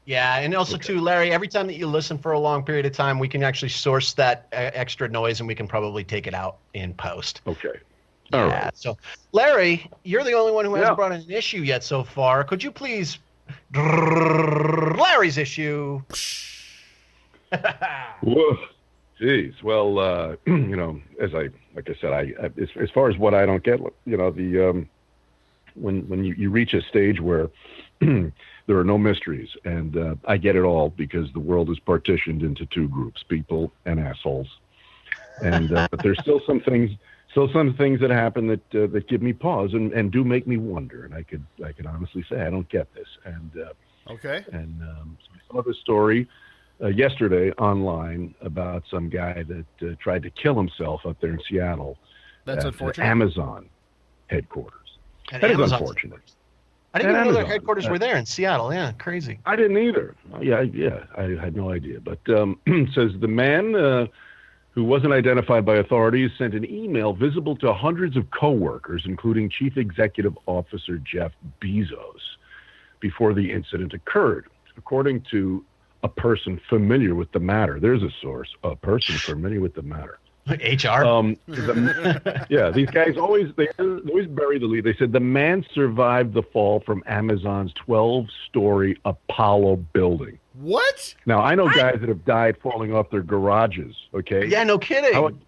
Yeah, and also too, Larry, every time that you listen for a long period of time, we can actually source that extra noise, and we can probably take it out in post. Okay. All right. So, Larry, you're the only one who hasn't brought in an issue yet so far. Could you please Larry's issue? Whoa. Jeez. Well, as I said, as far as what I don't get, when you reach a stage where there are no mysteries, and I get it all because the world is partitioned into two groups, people and assholes, and but there's still some things that happen that give me pause and do make me wonder, and I could honestly say I don't get this, and okay, and so I saw this story yesterday online about some guy that tried to kill himself up there in Seattle. That's unfortunate. Amazon headquarters. That is unfortunate. I didn't even know their headquarters were there in Seattle. Yeah, crazy. I didn't either. Yeah, I had no idea. But it says the man who wasn't identified by authorities sent an email visible to hundreds of coworkers, including Chief Executive Officer Jeff Bezos, before the incident occurred. According to a person familiar with the matter, there's a source, a person familiar with the matter. HR. These guys always bury the lead. They said the man survived the fall from Amazon's 12-story Apollo building. What? Now I know guys that have died falling off their garages. Okay. Yeah, no kidding.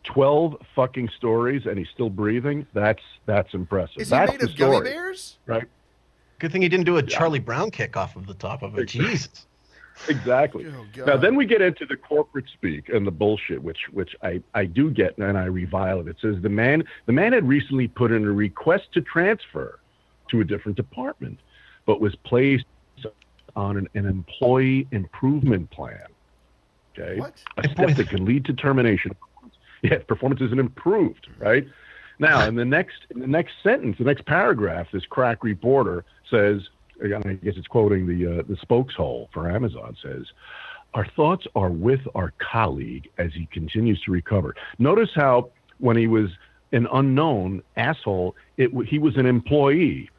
12 fucking stories and he's still breathing. That's impressive. Is he made of gummy bears? Right. Good thing he didn't do a Charlie Brown kick off of the top of it. Jesus. Exactly. Oh, now, then we get into the corporate speak and the bullshit, which I do get, and I revile it. It says the man had recently put in a request to transfer to a different department, but was placed on an employee improvement plan. Okay, what? a step that can lead to termination. Yeah, performance isn't improved, right? Now, in the next sentence, the next paragraph, this crack reporter says, again, I guess it's quoting the spokeshole for Amazon, says, "Our thoughts are with our colleague as he continues to recover." Notice how when he was an unknown asshole, he was an employee,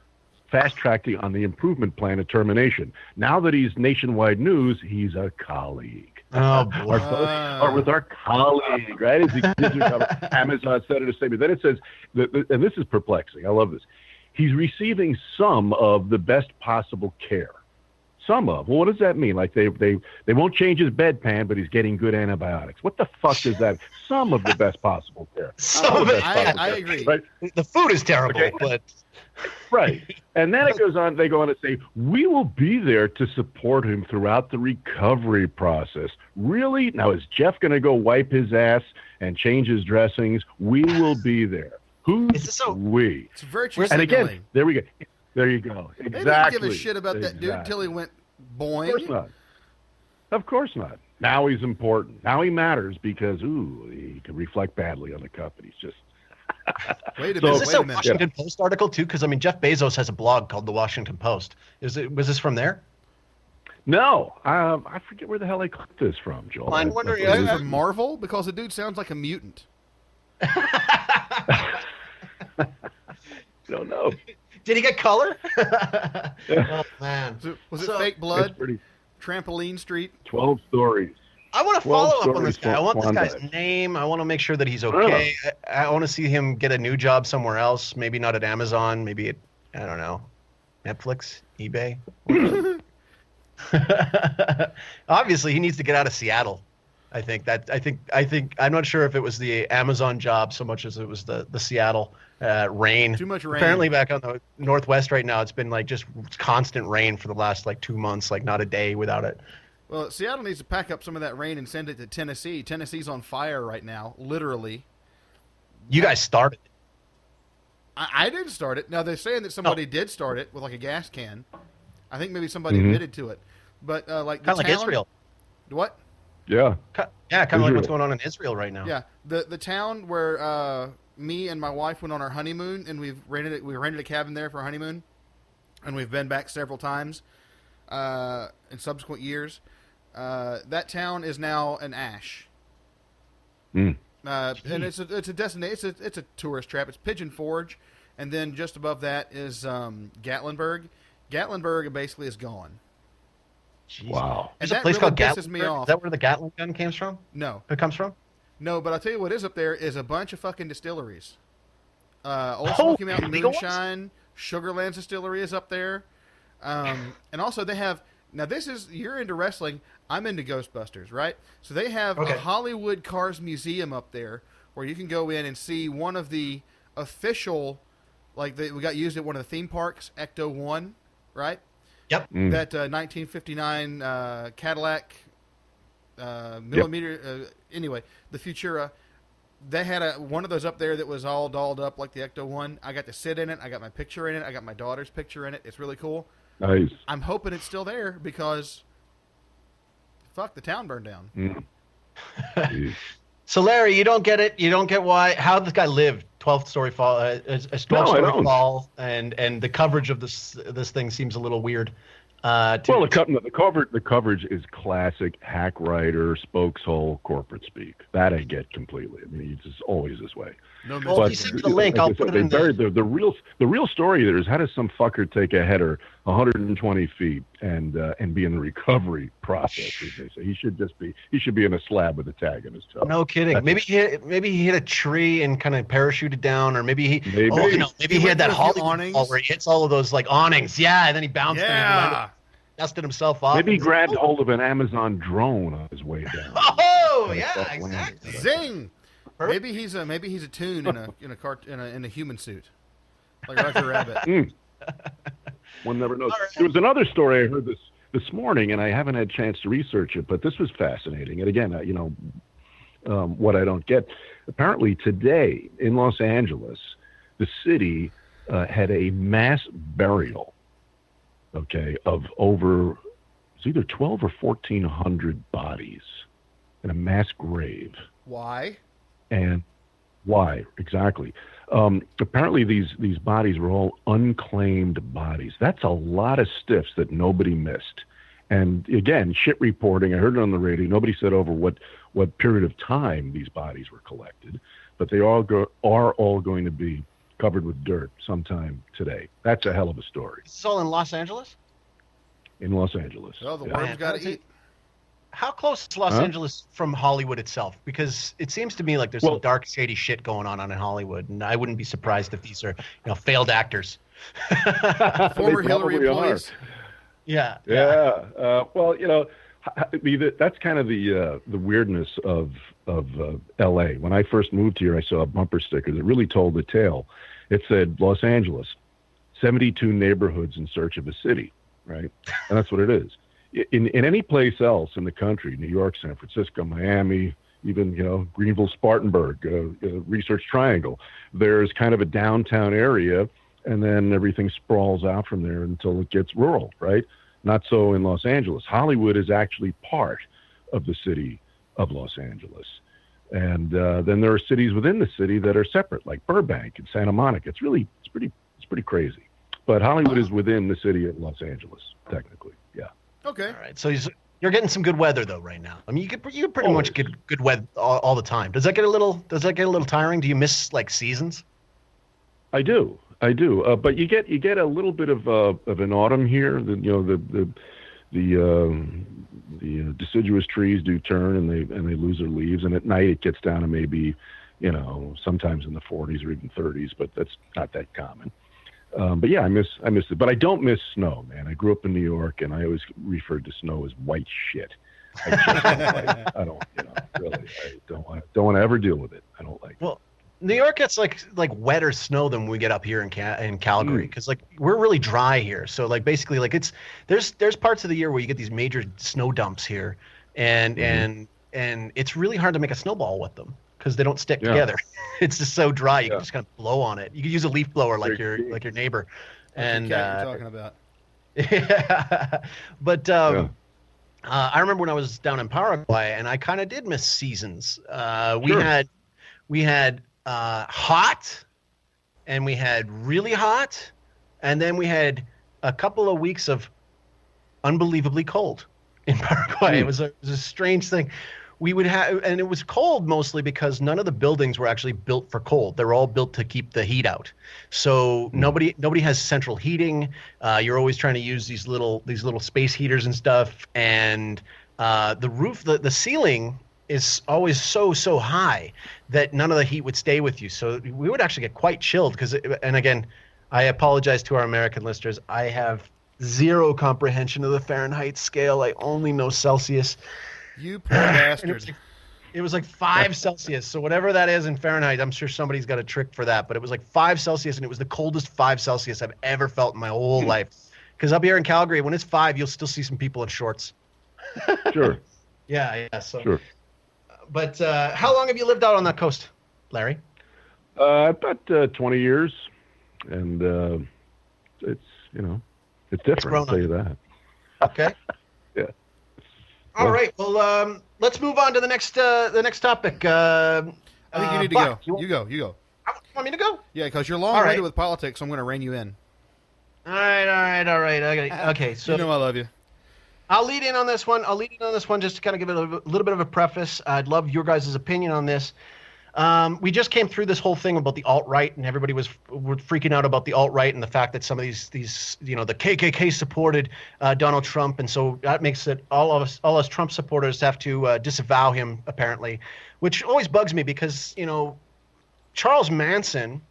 fast-tracking on the improvement plan of termination. Now that he's nationwide news, he's a colleague. Oh, boy. Our thoughts are with our colleague, right? As he continues to recover. Amazon said in a statement. Then it says, and this is perplexing. I love this. He's receiving some of the best possible care. Some of. Well, what does that mean? Like they won't change his bedpan, but he's getting good antibiotics. What the fuck does that? Some of the best possible care. Some of it. I agree. Right? The food is terrible, but right. And then it goes on. They go on to say, "We will be there to support him throughout the recovery process." Really? Now is Jeff going to go wipe his ass and change his dressings? We will be there. Who's we? It's virtue And signaling. again, there we go. There you go. Exactly. They didn't give a shit about that dude until he went boing. Of course not. Of course not. Now he's important. Now he matters because, he can reflect badly on the company. It's just. Wait a minute. Is this a Washington Post article too? Because I mean, Jeff Bezos has a blog called the Washington Post. Was this from there? No, I forget where the hell I clipped this from, Joel. I'm wondering. Is it from Marvel? Because the dude sounds like a mutant. Don't know. Did he get color? Oh man, Was it fake blood? Trampoline Street. 12 stories. I want to follow up on this stories guy. I want this for guy's Klondike. name. I want to make sure that he's okay. I want to see him get a new job somewhere else. Maybe not at Amazon. Maybe at, I don't know, Netflix, eBay. Obviously, he needs to get out of Seattle. I think I'm not sure if it was the Amazon job so much as it was the Seattle rain. Too much rain. Apparently, back on the Northwest right now, it's been like just constant rain for the last like 2 months, like not a day without it. Well, Seattle needs to pack up some of that rain and send it to Tennessee. Tennessee's on fire right now, literally. You guys started. I didn't start it. Now, they're saying that somebody did start it with like a gas can. I think maybe somebody admitted to it. But like Kind of like Israel. What? Yeah. Yeah, kind of like what's going on in Israel right now. Yeah, the town where me and my wife went on our honeymoon, and we rented a cabin there for a honeymoon, and we've been back several times in subsequent years. That town is now an ash. And it's a destination. It's a tourist trap. It's Pigeon Forge, and then just above that is Gatlinburg. Gatlinburg basically is gone. Jeez. Wow. And There's a that place really called pisses me Gatlinburg. off. Is that where the Gatling gun comes from? No, It comes from? no, but I'll tell you what is up there is a bunch of fucking distilleries. Old Smoky Mountain illegal ones? Moonshine, Sugarlands Distillery is up there, and also they have. Now this is you're into wrestling. I'm into Ghostbusters, right? So they have a Hollywood Cars Museum up there where you can go in and see one of the official, we got used at one of the theme parks, Ecto-1, right? Yep. That 1959 Cadillac millimeter. Anyway, the Futura. They had one of those up there that was all dolled up like the Ecto-1. I got to sit in it. I got my picture in it. I got my daughter's picture in it. It's really cool. Nice. I'm hoping it's still there because, fuck, the town burned down. So Larry, you don't get it. You don't get how this guy lived. 12th story fall, a 12-story fall, and the coverage of this thing seems a little weird. The coverage is classic hack writer, spokeshole, corporate speak. That I get completely. I mean, it's just always this way. No, well, if you send me the link, I'll put it in there. The real story there is how does some fucker take a header 120 feet and be in the recovery process? As they say, he should be in a slab with a tag in his toe. No kidding. Maybe he hit a tree and kind of parachuted down, or maybe he had that Hollywood fall where he hits all of those like awnings. Yeah, and then he bounced and dusted himself off. Maybe he grabbed hold of an Amazon drone on his way down. Oh yeah, exactly. Zing. Maybe he's a tune in a human suit, like Roger Rabbit. One never knows. Right. There was another story I heard this morning, and I haven't had a chance to research it, but this was fascinating. And again, what I don't get, apparently today in Los Angeles, the city had a mass burial, of over, it's either 12 or 1,400 bodies in a mass grave. Why? And why exactly? Apparently these bodies were all unclaimed bodies. That's a lot of stiffs that nobody missed. And again, shit reporting, I heard it on the radio. Nobody said over what period of time these bodies were collected, but they are all going to be covered with dirt sometime today. That's a hell of a story. It's all in Los Angeles? In Los Angeles. Oh, the worms got to eat. How close is Los Angeles from Hollywood itself? Because it seems to me like there's some dark, shady shit going on in Hollywood, and I wouldn't be surprised if these are, failed actors. Former Hillary employees. Yeah. Well, that's kind of the weirdness of L.A. When I first moved here, I saw a bumper sticker that really told the tale. It said, Los Angeles, 72 neighborhoods in search of a city, right? And that's what it is. In any place else in the country, New York, San Francisco, Miami, even, Greenville, Spartanburg, Research Triangle, there's kind of a downtown area, and then everything sprawls out from there until it gets rural, right? Not so in Los Angeles. Hollywood is actually part of the city of Los Angeles. And then there are cities within the city that are separate, like Burbank and Santa Monica. It's pretty crazy. But Hollywood is within the city of Los Angeles, technically. Yeah. Okay. All right. So you're getting some good weather though right now. I mean, you could pretty much get good weather all the time. Does that get a little tiring? Do you miss like seasons? I do. But you get a little bit of an autumn here. The deciduous trees do turn and they lose their leaves, and at night it gets down to maybe, sometimes in the 40s or even 30s, but that's not that common. But yeah, I miss it. But I don't miss snow, man. I grew up in New York, and I always referred to snow as white shit. I don't want to ever deal with it. I don't like it. Well, New York gets like wetter snow than we get up here in Calgary, because like we're really dry here. So like basically like there's parts of the year where you get these major snow dumps here, and it's really hard to make a snowball with them because they don't stick together. It's just so dry. You can just kind of blow on it. You could use a leaf blower like your neighbor. And you're talking about. Yeah, but I remember when I was down in Paraguay, and I kind of did miss seasons. We had hot, and we had really hot, and then we had a couple of weeks of unbelievably cold in Paraguay. It was a strange thing. We would have, and it was cold mostly because none of the buildings were actually built for cold. They're all built to keep the heat out. So nobody has central heating. You're always trying to use these little space heaters and stuff. And the roof, the ceiling is always so high that none of the heat would stay with you. So we would actually get quite chilled and again, I apologize to our American listeners. I have zero comprehension of the Fahrenheit scale. I only know Celsius. You poor bastard. It was like 5 Celsius. So whatever that is in Fahrenheit, I'm sure somebody's got a trick for that. But it was like 5 Celsius, and it was the coldest 5 Celsius I've ever felt in my whole life. Because up here in Calgary, when it's 5, you'll still see some people in shorts. Sure. Yeah. So. Sure. But how long have you lived out on that coast, Larry? About 20 years, and it's different. I'll tell you that. Okay. Yeah. All right. Well, let's move on to the next topic. I think you need to go. You go. You want me to go? Yeah, because you're long-winded with politics, so I'm going to rein you in. All right. Okay. So I love you. I'll lead in on this one. Just to kind of give it a little bit of a preface. I'd love your guys' opinion on this. We just came through this whole thing about the alt-right, and everybody were freaking out about the alt-right and the fact that some of these the KKK supported Donald Trump, and so that makes it all us Trump supporters have to disavow him apparently, which always bugs me because Charles Manson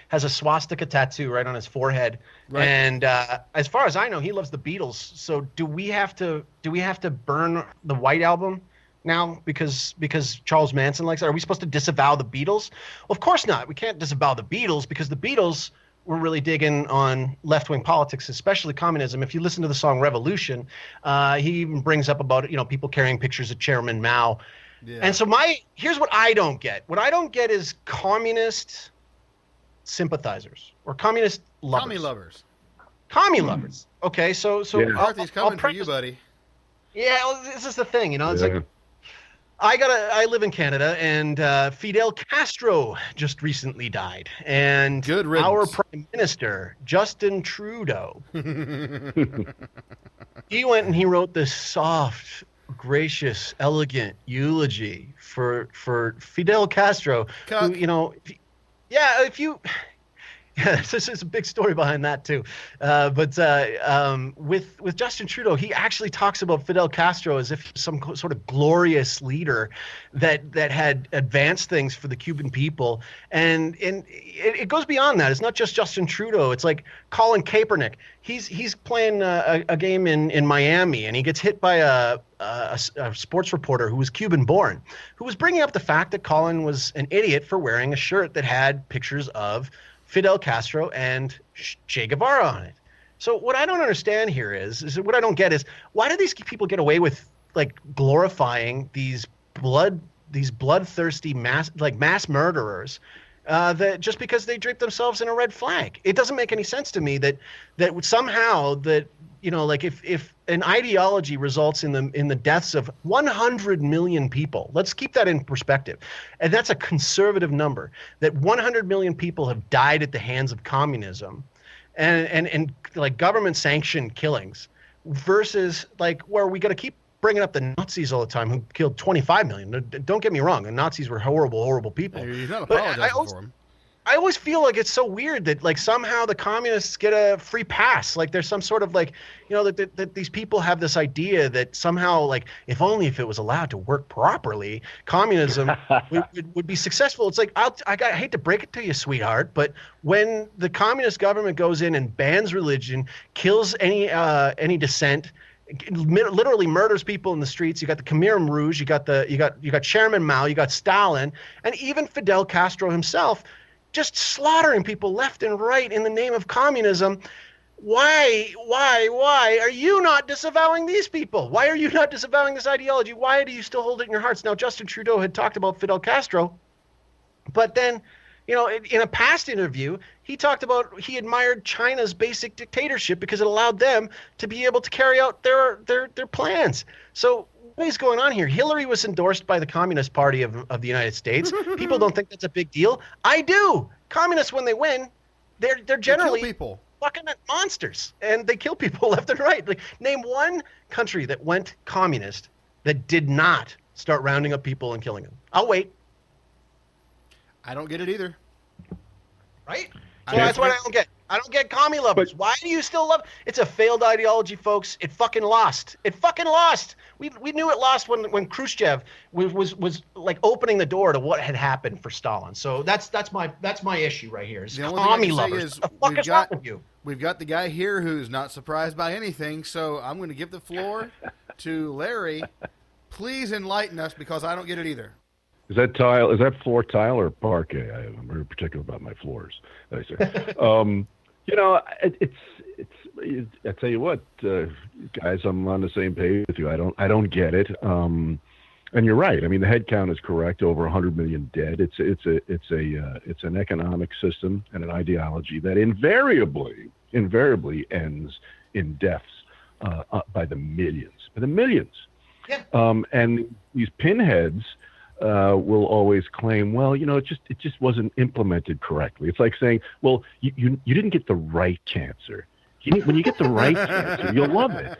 has a swastika tattoo right on his forehead, right. And as far as I know, he loves the Beatles. So do we have to burn the White Album now because Charles Manson likes it? Are we supposed to disavow the Beatles? Well, of course not. We can't disavow the Beatles because the Beatles were really digging on left-wing politics, especially communism. If you listen to the song Revolution, he even brings up about, people carrying pictures of Chairman Mao. Yeah. And so here's what I don't get. What I don't get is communist sympathizers or communist lovers. Commie lovers. Okay, so McCarthy's coming for you, buddy. Yeah, well, this is the thing, it's like I live in Canada, and Fidel Castro just recently died, and our Prime Minister Justin Trudeau, he went and he wrote this soft, gracious, elegant eulogy for Fidel Castro. Who, this is a big story behind that too. But with Justin Trudeau, he actually talks about Fidel Castro as if some sort of glorious leader that had advanced things for the Cuban people. And it goes beyond that. It's not just Justin Trudeau. It's like Colin Kaepernick. He's playing a game in Miami, and he gets hit by a sports reporter who was Cuban born, who was bringing up the fact that Colin was an idiot for wearing a shirt that had pictures of Fidel Castro and Che Guevara on it. So what I don't understand here is what I don't get is, why do these people get away with like glorifying these bloodthirsty mass murderers that just because they drape themselves in a red flag? It doesn't make any sense to me that somehow that like if an ideology results in the deaths of 100 million people, let's keep that in perspective, and that's a conservative number, that 100 million people have died at the hands of communism and like government sanctioned killings, versus like where we got to keep bringing up the Nazis all the time who killed 25 million. Don't get me wrong, the Nazis were horrible people. He's not apologizing for them. I always feel like it's so weird that like somehow the communists get a free pass. Like there's some sort of like, that these people have this idea that somehow like if it was allowed to work properly, communism would be successful. It's like, I hate to break it to you, sweetheart, but when the communist government goes in and bans religion, kills any dissent, literally murders people in the streets. You got the Khmer Rouge, you got Chairman Mao, you got Stalin, and even Fidel Castro himself, just slaughtering people left and right in the name of communism. Why are you not disavowing these people? Why are you not disavowing this ideology? Why do you still hold it in your hearts? Now, Justin Trudeau had talked about Fidel Castro, but then, in a past interview, he talked about he admired China's basic dictatorship because it allowed them to be able to carry out their plans. So what is going on here? Hillary was endorsed by the Communist Party of the United States. People don't think that's a big deal. I do. Communists, when they win, they're generally people. Fucking monsters, and they kill people left and right. Like, name one country that went communist that did not start rounding up people and killing them. I'll wait. I don't get it either. Right? So that's what I don't get. I don't get commie lovers. But why do you still love? It's a failed ideology, folks. It fucking lost. We knew it lost when Khrushchev was like opening the door to what had happened for Stalin. So that's my issue right here. Is commie lovers. What the fuck is wrong with you? We've got the guy here who's not surprised by anything. So I'm going to give the floor to Larry. Please enlighten us, because I don't get it either. Is that tile? Is that floor tile or parquet? I'm very particular about my floors. I say. I tell you what, guys, I'm on the same page with you. I don't get it. And you're right. I mean, the head count is correct. Over 100 million dead. It's an economic system and an ideology that invariably ends in deaths by the millions. Yeah. And these pinheads will always claim, well, it just wasn't implemented correctly. It's like saying, well, you didn't get the right cancer. When you get the right cancer, you'll love it.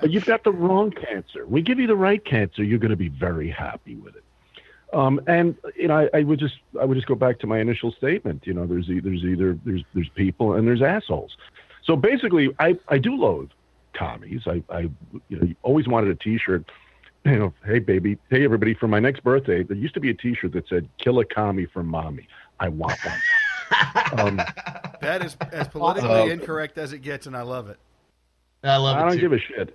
But you've got the wrong cancer. We give you the right cancer, you're going to be very happy with it. And I would just go back to my initial statement. There's people and there's assholes. So basically, I do loathe commies. I always wanted a T-shirt. Hey baby, hey everybody, for my next birthday, there used to be a T-shirt that said "Kill a commie for mommy." I want one. That is as politically incorrect as it gets, and I love it. I love it. I don't give a shit.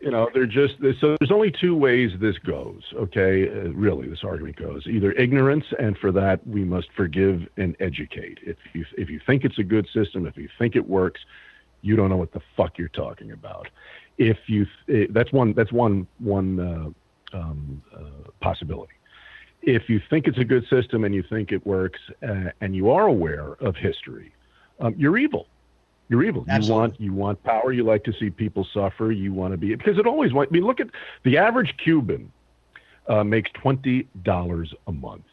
So there's only two ways this goes. Okay, really, this argument goes either ignorance, and for that we must forgive and educate. If you think it's a good system, if you think it works, you don't know what the fuck you're talking about. That's one possibility. If you think it's a good system and you think it works, and you are aware of history, you're evil. You're evil. Absolutely. You want power. You like to see people suffer. You want to be, because it always. I mean, look at the average Cuban makes $20 a month.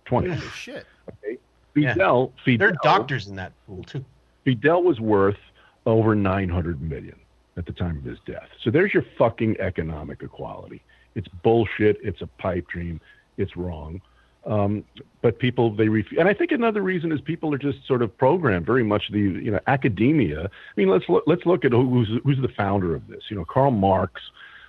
20. Holy shit. Okay. Fidel. There are doctors in that pool too. Fidel was worth over 900 million at the time of his death. So there's your fucking economic equality. It's bullshit. It's a pipe dream. It's wrong. But people, they refuse. And I think another reason is people are just sort of programmed very much academia. I mean, let's look at who's the founder of this. Karl Marx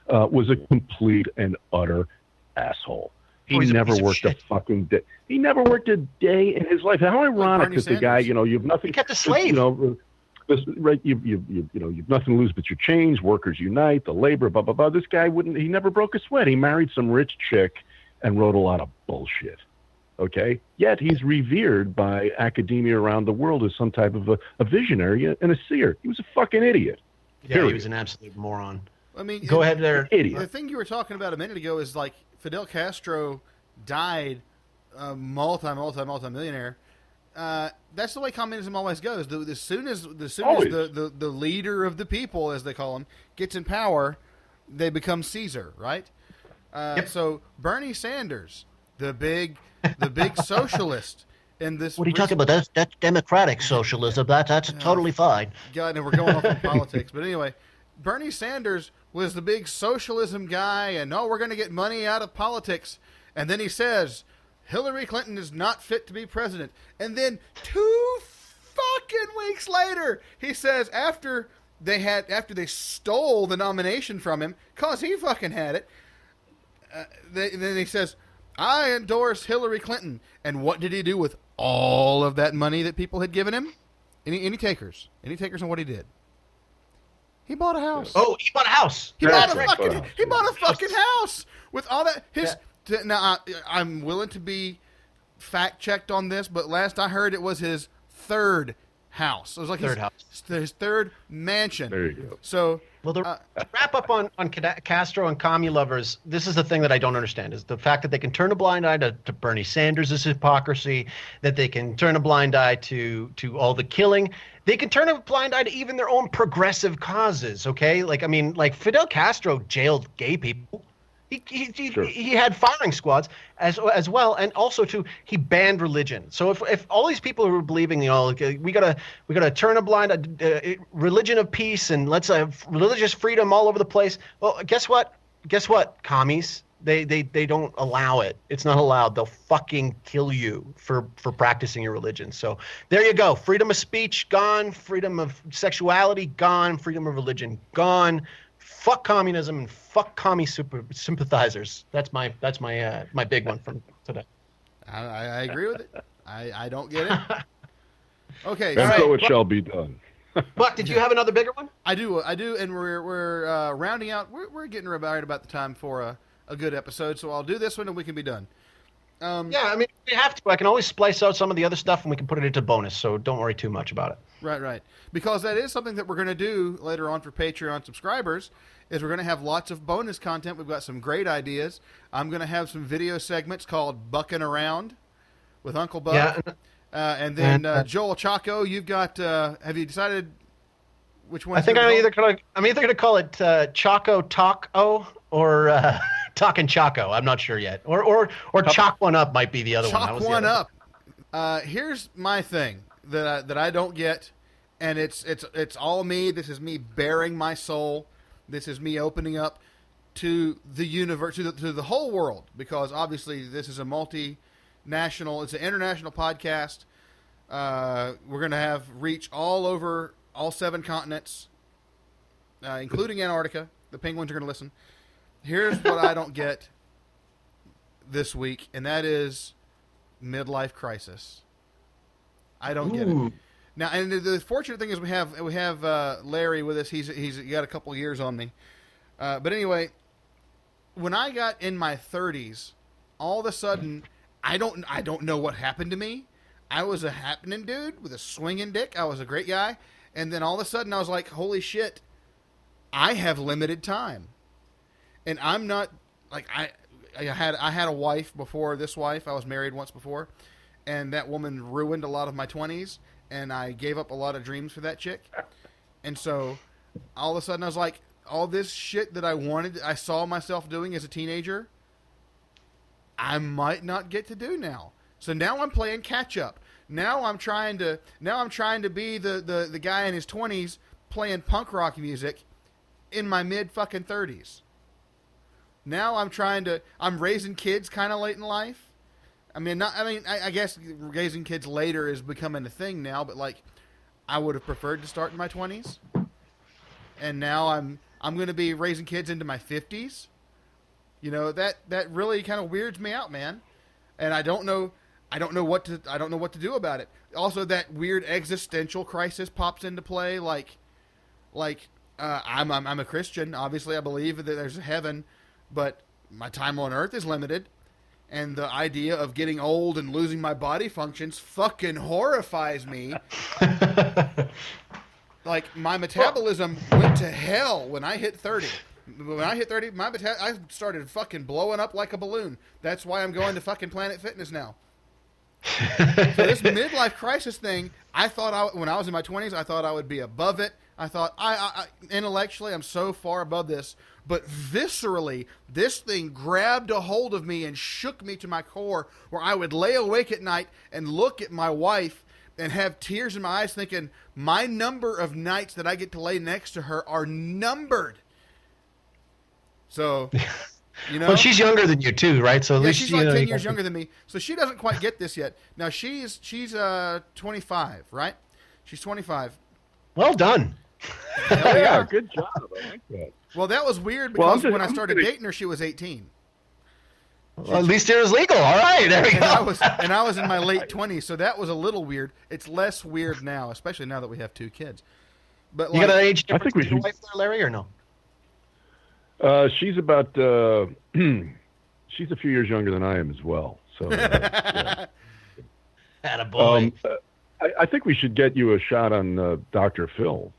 was a complete and utter asshole. He never worked a fucking day. He never worked a day in his life. How ironic that the guy, you have nothing. He kept a slave. Right, you've nothing to lose but your chains. Workers unite. The labor, blah blah blah. This guy he never broke a sweat. He married some rich chick and wrote a lot of bullshit. Okay, yet he's revered by academia around the world as some type of a visionary and a seer. He was a fucking idiot. Yeah, Period. He was an absolute moron. I mean, go ahead there. Idiot. The thing you were talking about a minute ago is like Fidel Castro died multi-millionaire. That's the way communism always goes. As soon as the leader of the people, as they call him, gets in power, they become Caesar, right? Yep. So Bernie Sanders, the big socialist in this. What are you talking about? That's democratic socialism. That's totally fine. God, no, we're going off on politics, but anyway, Bernie Sanders was the big socialism guy, and we're going to get money out of politics, and then he says Hillary Clinton is not fit to be president, and then 2 fucking weeks later, he says after they stole the nomination from him, cause he fucking had it. Then he says, I endorse Hillary Clinton. And what did he do with all of that money that people had given him? Any takers? Any takers on what he did? He bought a house. Oh, he bought a house. He bought a fucking house with all that. Now, I'm willing to be fact checked on this, but last I heard it was his third house. It was like his third mansion. There you go. So, to wrap up on Castro and commie lovers, this is the thing that I don't understand, is the fact that they can turn a blind eye to Bernie Sanders' hypocrisy, that they can turn a blind eye to all the killing. They can turn a blind eye to even their own progressive causes, okay? Like Fidel Castro jailed gay people. He had firing squads as well, and also he banned religion. So if all these people who are believing, we gotta turn a blind religion of peace and let's have religious freedom all over the place. Well, guess what, commies? They don't allow it. It's not allowed. They'll fucking kill you for practicing your religion. So there you go. Freedom of speech gone. Freedom of sexuality gone. Freedom of religion gone. Fuck communism and fuck commie sympathizers. That's my big one from today. I agree with it. I don't get it. Okay, and so it shall be done. Buck, did you have another bigger one? I do, and we're rounding out. We're getting right about the time for a good episode, so I'll do this one and we can be done. Yeah, I mean, we have to. I can always splice out some of the other stuff and we can put it into bonus, so don't worry too much about it. Right. Because that is something that we're going to do later on for Patreon subscribers, is we're going to have lots of bonus content. We've got some great ideas. I'm going to have some video segments called Bucking Around with Uncle Buck. Yeah. And then Joel Chaco, you've got, have you decided which one? I think I'm either going to call it Chaco Taco or Talking Chaco. I'm not sure yet. Or Chalk One Up might be the other one. Chalk One Up. Here's my thing that I don't get, and it's all me. This is me bearing my soul. This is me opening up to the universe, to the whole world, because obviously this is a multinational, it's an international podcast. We're going to have reach all over all 7 continents, including Antarctica. The penguins are going to listen. Here's what I don't get this week, and that is midlife crisis. I don't get it. Now, and the fortunate thing is we have Larry with us. He's got a couple years on me. But anyway, when I got in my 30s, all of a sudden, I don't know what happened to me. I was a happening dude with a swinging dick. I was a great guy. And then all of a sudden I was like, holy shit, I have limited time. And I'm not like, I had a wife before this wife. I was married once before, and that woman ruined a lot of my 20s, and I gave up a lot of dreams for that chick. And so all of a sudden I was like, all this shit that I saw myself doing as a teenager, I might not get to do now. So now I'm playing catch up. Now I'm trying to be the guy in his 20s playing punk rock music in my mid fucking 30s. Now I'm raising kids kind of late in life. I guess raising kids later is becoming a thing now, but like I would have preferred to start in my 20s. And now I'm going to be raising kids into my 50s. You know, that really kind of weirds me out, man. And I don't know what to do about it. Also, that weird existential crisis pops into play. I'm a Christian. Obviously, I believe that there's a heaven, but my time on Earth is limited, and the idea of getting old and losing my body functions fucking horrifies me. Like, my metabolism went to hell when I hit 30. When I hit 30, I started fucking blowing up like a balloon. That's why I'm going to fucking Planet Fitness now. So this midlife crisis thing, when I was in my 20s, I thought I would be above it. I thought, I intellectually, I'm so far above this. But viscerally, this thing grabbed a hold of me and shook me to my core, where I would lay awake at night and look at my wife and have tears in my eyes thinking, my number of nights that I get to lay next to her are numbered. So, you know. Well, she's younger than you too, right? So at least she's like 10 years younger than me. So she doesn't quite get this yet. Now she's 25, right? She's 25. Well done. Hell yeah, good job. I like that. Well, that was weird because when I started dating her, she was 18. Well, at least it was legal. All right, there we go. I was in my late 20s, so that was a little weird. It's less weird now, especially now that we have 2 kids. But you got an age difference I think we with your wife there, Larry, or no? She's about she's a few years younger than I am as well. So, yeah. Attaboy. I think we should get you a shot on Dr. Phil,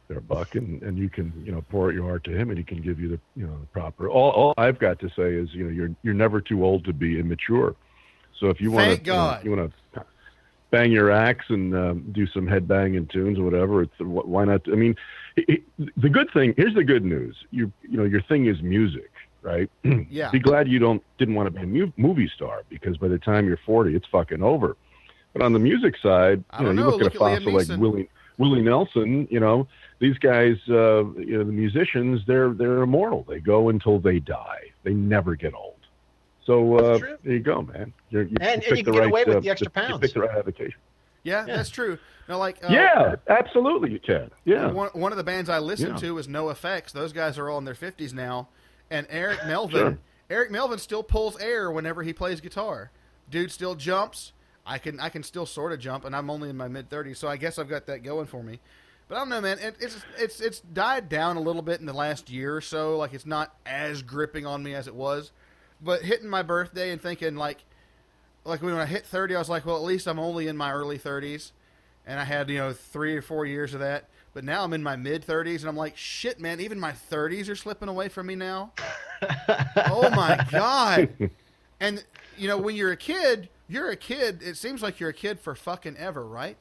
there, Buck, and you can pour out your heart to him, and he can give you the the proper. All I've got to say is you're never too old to be immature. So if you want to bang your axe and do some head banging tunes or whatever, why not? I mean, the good thing, here's the good news. Your thing is music, right? Yeah. Be glad you didn't want to be a movie star, because by the time you're 40, it's fucking over. But on the music side, you look at a fossil like Willie Nelson. These guys, the musicians, they're immortal. They go until they die. They never get old. So there you go, man. You can get away with the extra pounds. You pick the right avocation. Yeah, that's true. No, yeah, absolutely, you can. Yeah. One of the bands I listened to was No Effects. Those guys are all in their 50s now, and Eric Melvin. Sure. Eric Melvin still pulls air whenever he plays guitar. Dude still jumps. I can still sort of jump, and I'm only in my mid 30s, so I guess I've got that going for me. But I don't know, man. It's died down a little bit in the last year or so. Like, it's not as gripping on me as it was. But hitting my birthday and thinking like when I hit 30, I was like, well, at least I'm only in my early 30s, and I had 3 or 4 years of that. But now I'm in my mid 30s, and I'm like, shit, man. Even my 30s are slipping away from me now. Oh my god! And when you're a kid. It seems like you're a kid for fucking ever, right?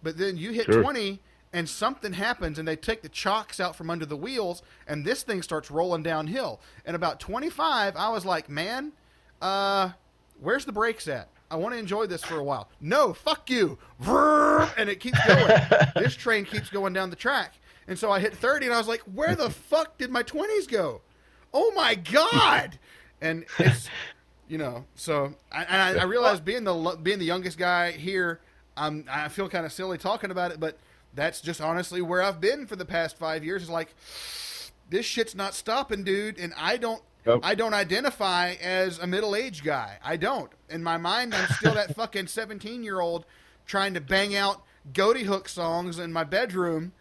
But then you hit 20 and something happens and they take the chocks out from under the wheels and this thing starts rolling downhill. And about 25, I was like, man, where's the brakes at? I want to enjoy this for a while. No, fuck you. And it keeps going. This train keeps going down the track. And so I hit 30 and I was like, where the fuck did my 20s go? Oh my God. And it's... so I realize being the youngest guy here, I feel kind of silly talking about it, but that's just honestly where I've been for the past 5 years. It's like, this shit's not stopping, dude, and I don't identify as a middle-aged guy. I don't. In my mind, I'm still that fucking 17-year-old trying to bang out Goaty Hook songs in my bedroom,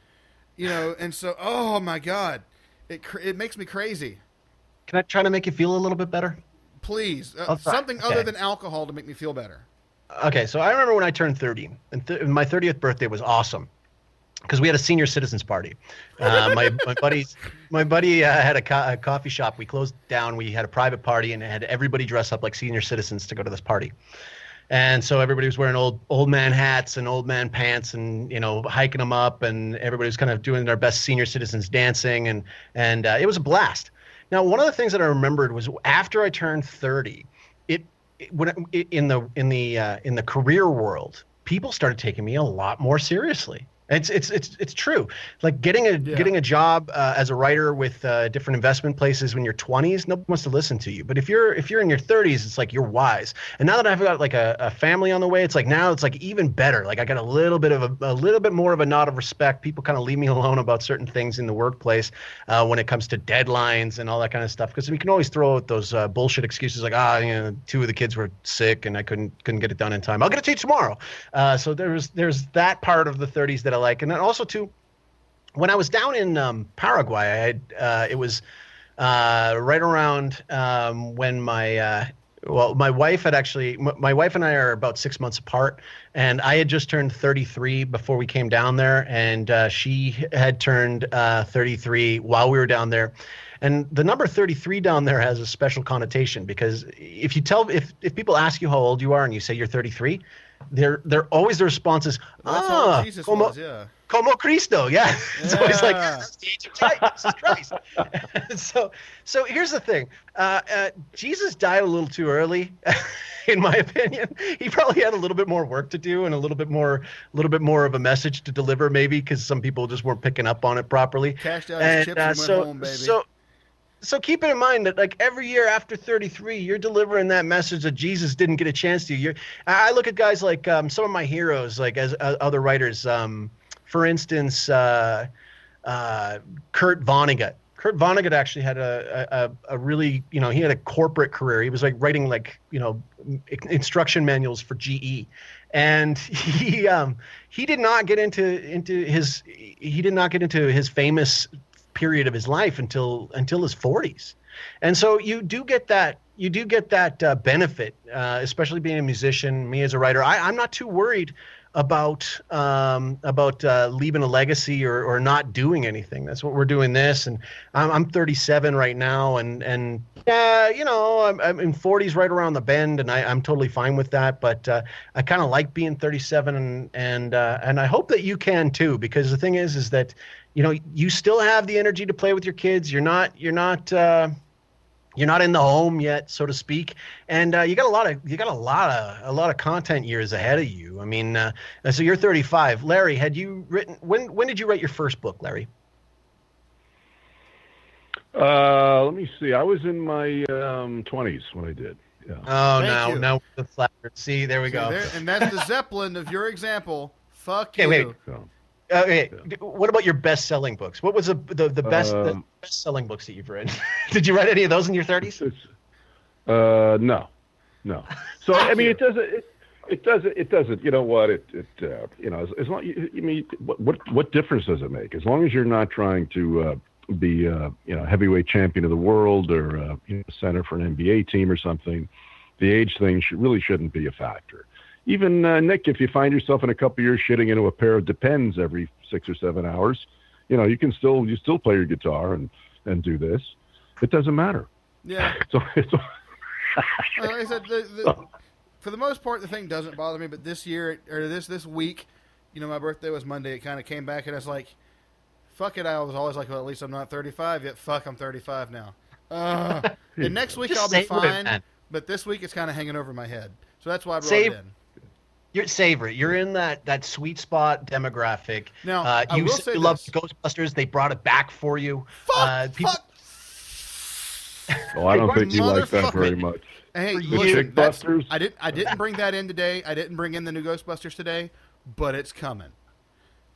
and so, oh my God, it makes me crazy. Can I try to make you feel a little bit better? Please. Something other than alcohol to make me feel better. Okay, so I remember when I turned 30, and my 30th birthday was awesome because we had a senior citizens party. My buddy had a coffee shop. We closed down. We had a private party and had everybody dress up like senior citizens to go to this party. And so everybody was wearing old man hats and old man pants and, hiking them up, and everybody was kind of doing their best senior citizens dancing, and it was a blast. Now, one of the things that I remembered was after I turned 30, in the career world, people started taking me a lot more seriously. It's true. Like getting a job as a writer with different investment places when you're 20s, nobody wants to listen to you. But if you're in your 30s, it's like you're wise. And now that I've got like a family on the way, it's like now it's like even better. Like I got a little bit more of a nod of respect. People kind of leave me alone about certain things in the workplace when it comes to deadlines and all that kind of stuff. Because we can always throw out those bullshit excuses like 2 of the kids were sick and I couldn't get it done in time. I'll get it to you tomorrow. So there's that part of the 30s that I like. And then also too, when I was down in Paraguay, it was right around when my wife and I are about 6 months apart, and I had just turned 33 before we came down there, and she had turned 33 while we were down there. And the number 33 down there has a special connotation because if people ask you how old you are and you say you're 33, they're always the response is, Jesus was, yeah. Como Cristo, yeah. It's always like, that's the age of Jesus Christ. So here's the thing. Jesus died a little too early, in my opinion. He probably had a little bit more work to do and a little bit more of a message to deliver, maybe, because some people just weren't picking up on it properly. Cashed out his chips and went home, baby. So keep it in mind that like every year after 33, you're delivering that message that Jesus didn't get a chance to. I look at guys like some of my heroes, like as other writers. For instance, Kurt Vonnegut. Kurt Vonnegut actually had a really, he had a corporate career. He was like writing like, instruction manuals for GE. And he did not get into his famous period of his life until his 40s. And so you do get that benefit, especially being a musician, me as a writer. I'm not too worried about leaving a legacy or not doing anything. That's what we're doing this. And I'm 37 right now, and I'm in 40s right around the bend, and I'm totally fine with that. But I kind of like being 37, and I hope that you can too, because the thing is that you still have the energy to play with your kids. You're not in the home yet, so to speak, and you got a lot of content years ahead of you. I mean, so you're 35. Larry, had you written? When did you write your first book, Larry? Let me see. I was in my 20s when I did. Yeah. Oh, now the flat. See, there we go. And that's the Zeppelin of your example. Fuck you. Wait. Okay. Yeah. What about your best-selling books? What was the best-selling books that you've read? Did you write any of those in your 30s? No. So I mean, it doesn't. You know what? As long. I mean, what difference does it make? As long as you're not trying to be heavyweight champion of the world or center for an NBA team or something, the age thing really shouldn't be a factor. Even Nick, if you find yourself in a couple of years shitting into a pair of Depends every 6 or 7 hours, you can still play your guitar and do this. It doesn't matter. Yeah. Like I said, for the most part, the thing doesn't bother me. But this year or this week, my birthday was Monday. It kind of came back, and I was like, "Fuck it." I was always like, "Well, at least I'm not 35 yet." Fuck, I'm 35 now. And next week I'll be fine. But this week it's kind of hanging over my head, so that's why I brought it in. Savor it. You're in that sweet spot demographic. Now, you love Ghostbusters. They brought it back for you. Fuck. Oh, I don't think you like that very much. Hey, listen, Chickbusters. I didn't bring that in today. I didn't bring in the new Ghostbusters today, but it's coming.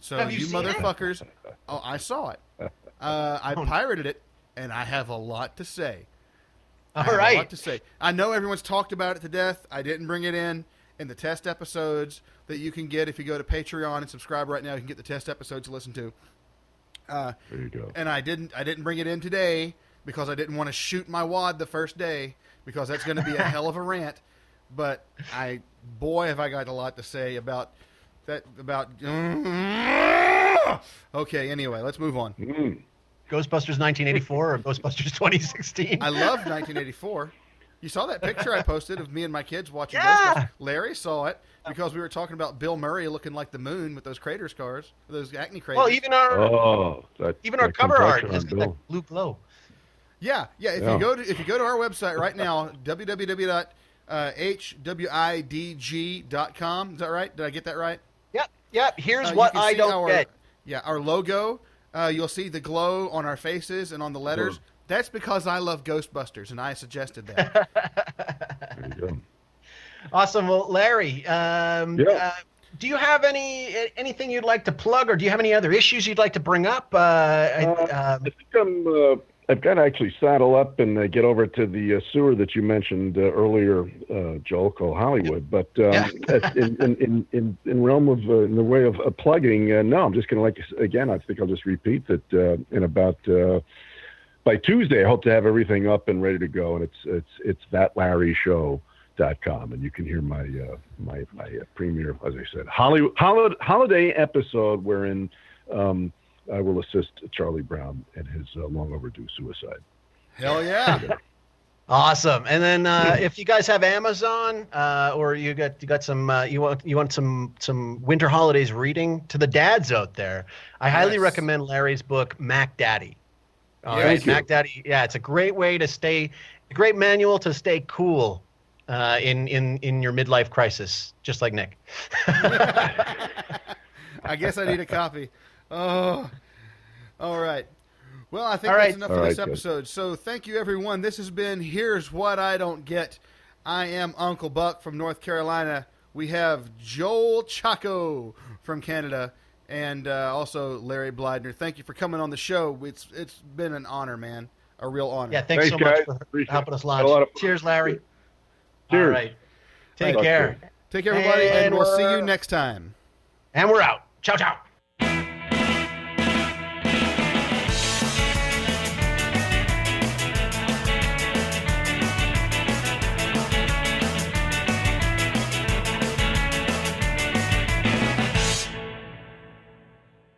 So you motherfuckers. Oh, I saw it. I pirated it, and I have a lot to say. All right. A lot to say. I know everyone's talked about it to death. I didn't bring it in. and the test episodes that you can get if you go to Patreon and subscribe right now. You can get the test episodes to listen to. There you go. And I didn't bring it in today because I didn't want to shoot my wad the first day, because that's going to be a hell of a rant. But boy, have I got a lot to say about that. Okay, anyway, let's move on. Ghostbusters 1984 or Ghostbusters 2016? I love 1984. You saw that picture I posted of me and my kids watching Yeah. Ghostbusters? Larry saw it because we were talking about Bill Murray looking like the moon with those crater scars, those acne craters. Well, even our cover art complexion has on got Bill. that blue glow. Yeah. If you go to our website right now, www.hwidg.com. Is that right? Did I get that right? Yep. Here's what I don't get. Yeah, our logo. You'll see the glow on our faces and on the letters. That's because I love Ghostbusters, and I suggested that. There you go. Awesome. Well, Larry, do you have anything you'd like to plug, or do you have any other issues you'd like to bring up? I think I've got to actually saddle up and get over to the sewer that you mentioned earlier, Joel, called Hollywood. But in realm of in the way of plugging, no, I'm just going to I think I'll just repeat that in about by Tuesday, I hope to have everything up and ready to go, and it's thatlarryshow.com, and you can hear my premiere, as I said, holiday episode wherein I will assist Charlie Brown in his long overdue suicide. Hell yeah! Awesome. And then if you guys have Amazon, or you got some you want some winter holidays reading to the dads out there, I highly recommend Larry's book Mac Daddy. All right, Mac Daddy. Yeah, it's a great way to a great manual to stay cool in your midlife crisis, just like Nick. I guess I need a copy. Oh, all right. Well, I think that's enough for this episode. Good. So thank you, everyone. This has been Here's What I Don't Get. I am Uncle Buck from North Carolina. We have Joel Chaco from Canada, and also Larry Bleidner. Thank you for coming on the show. It's been an honor, man. A real honor. Yeah, thanks so much for helping us launch. Cheers, Larry. Cheers. All right. Take care. Take care, everybody, and we'll see you next time. And we're out. Ciao, ciao.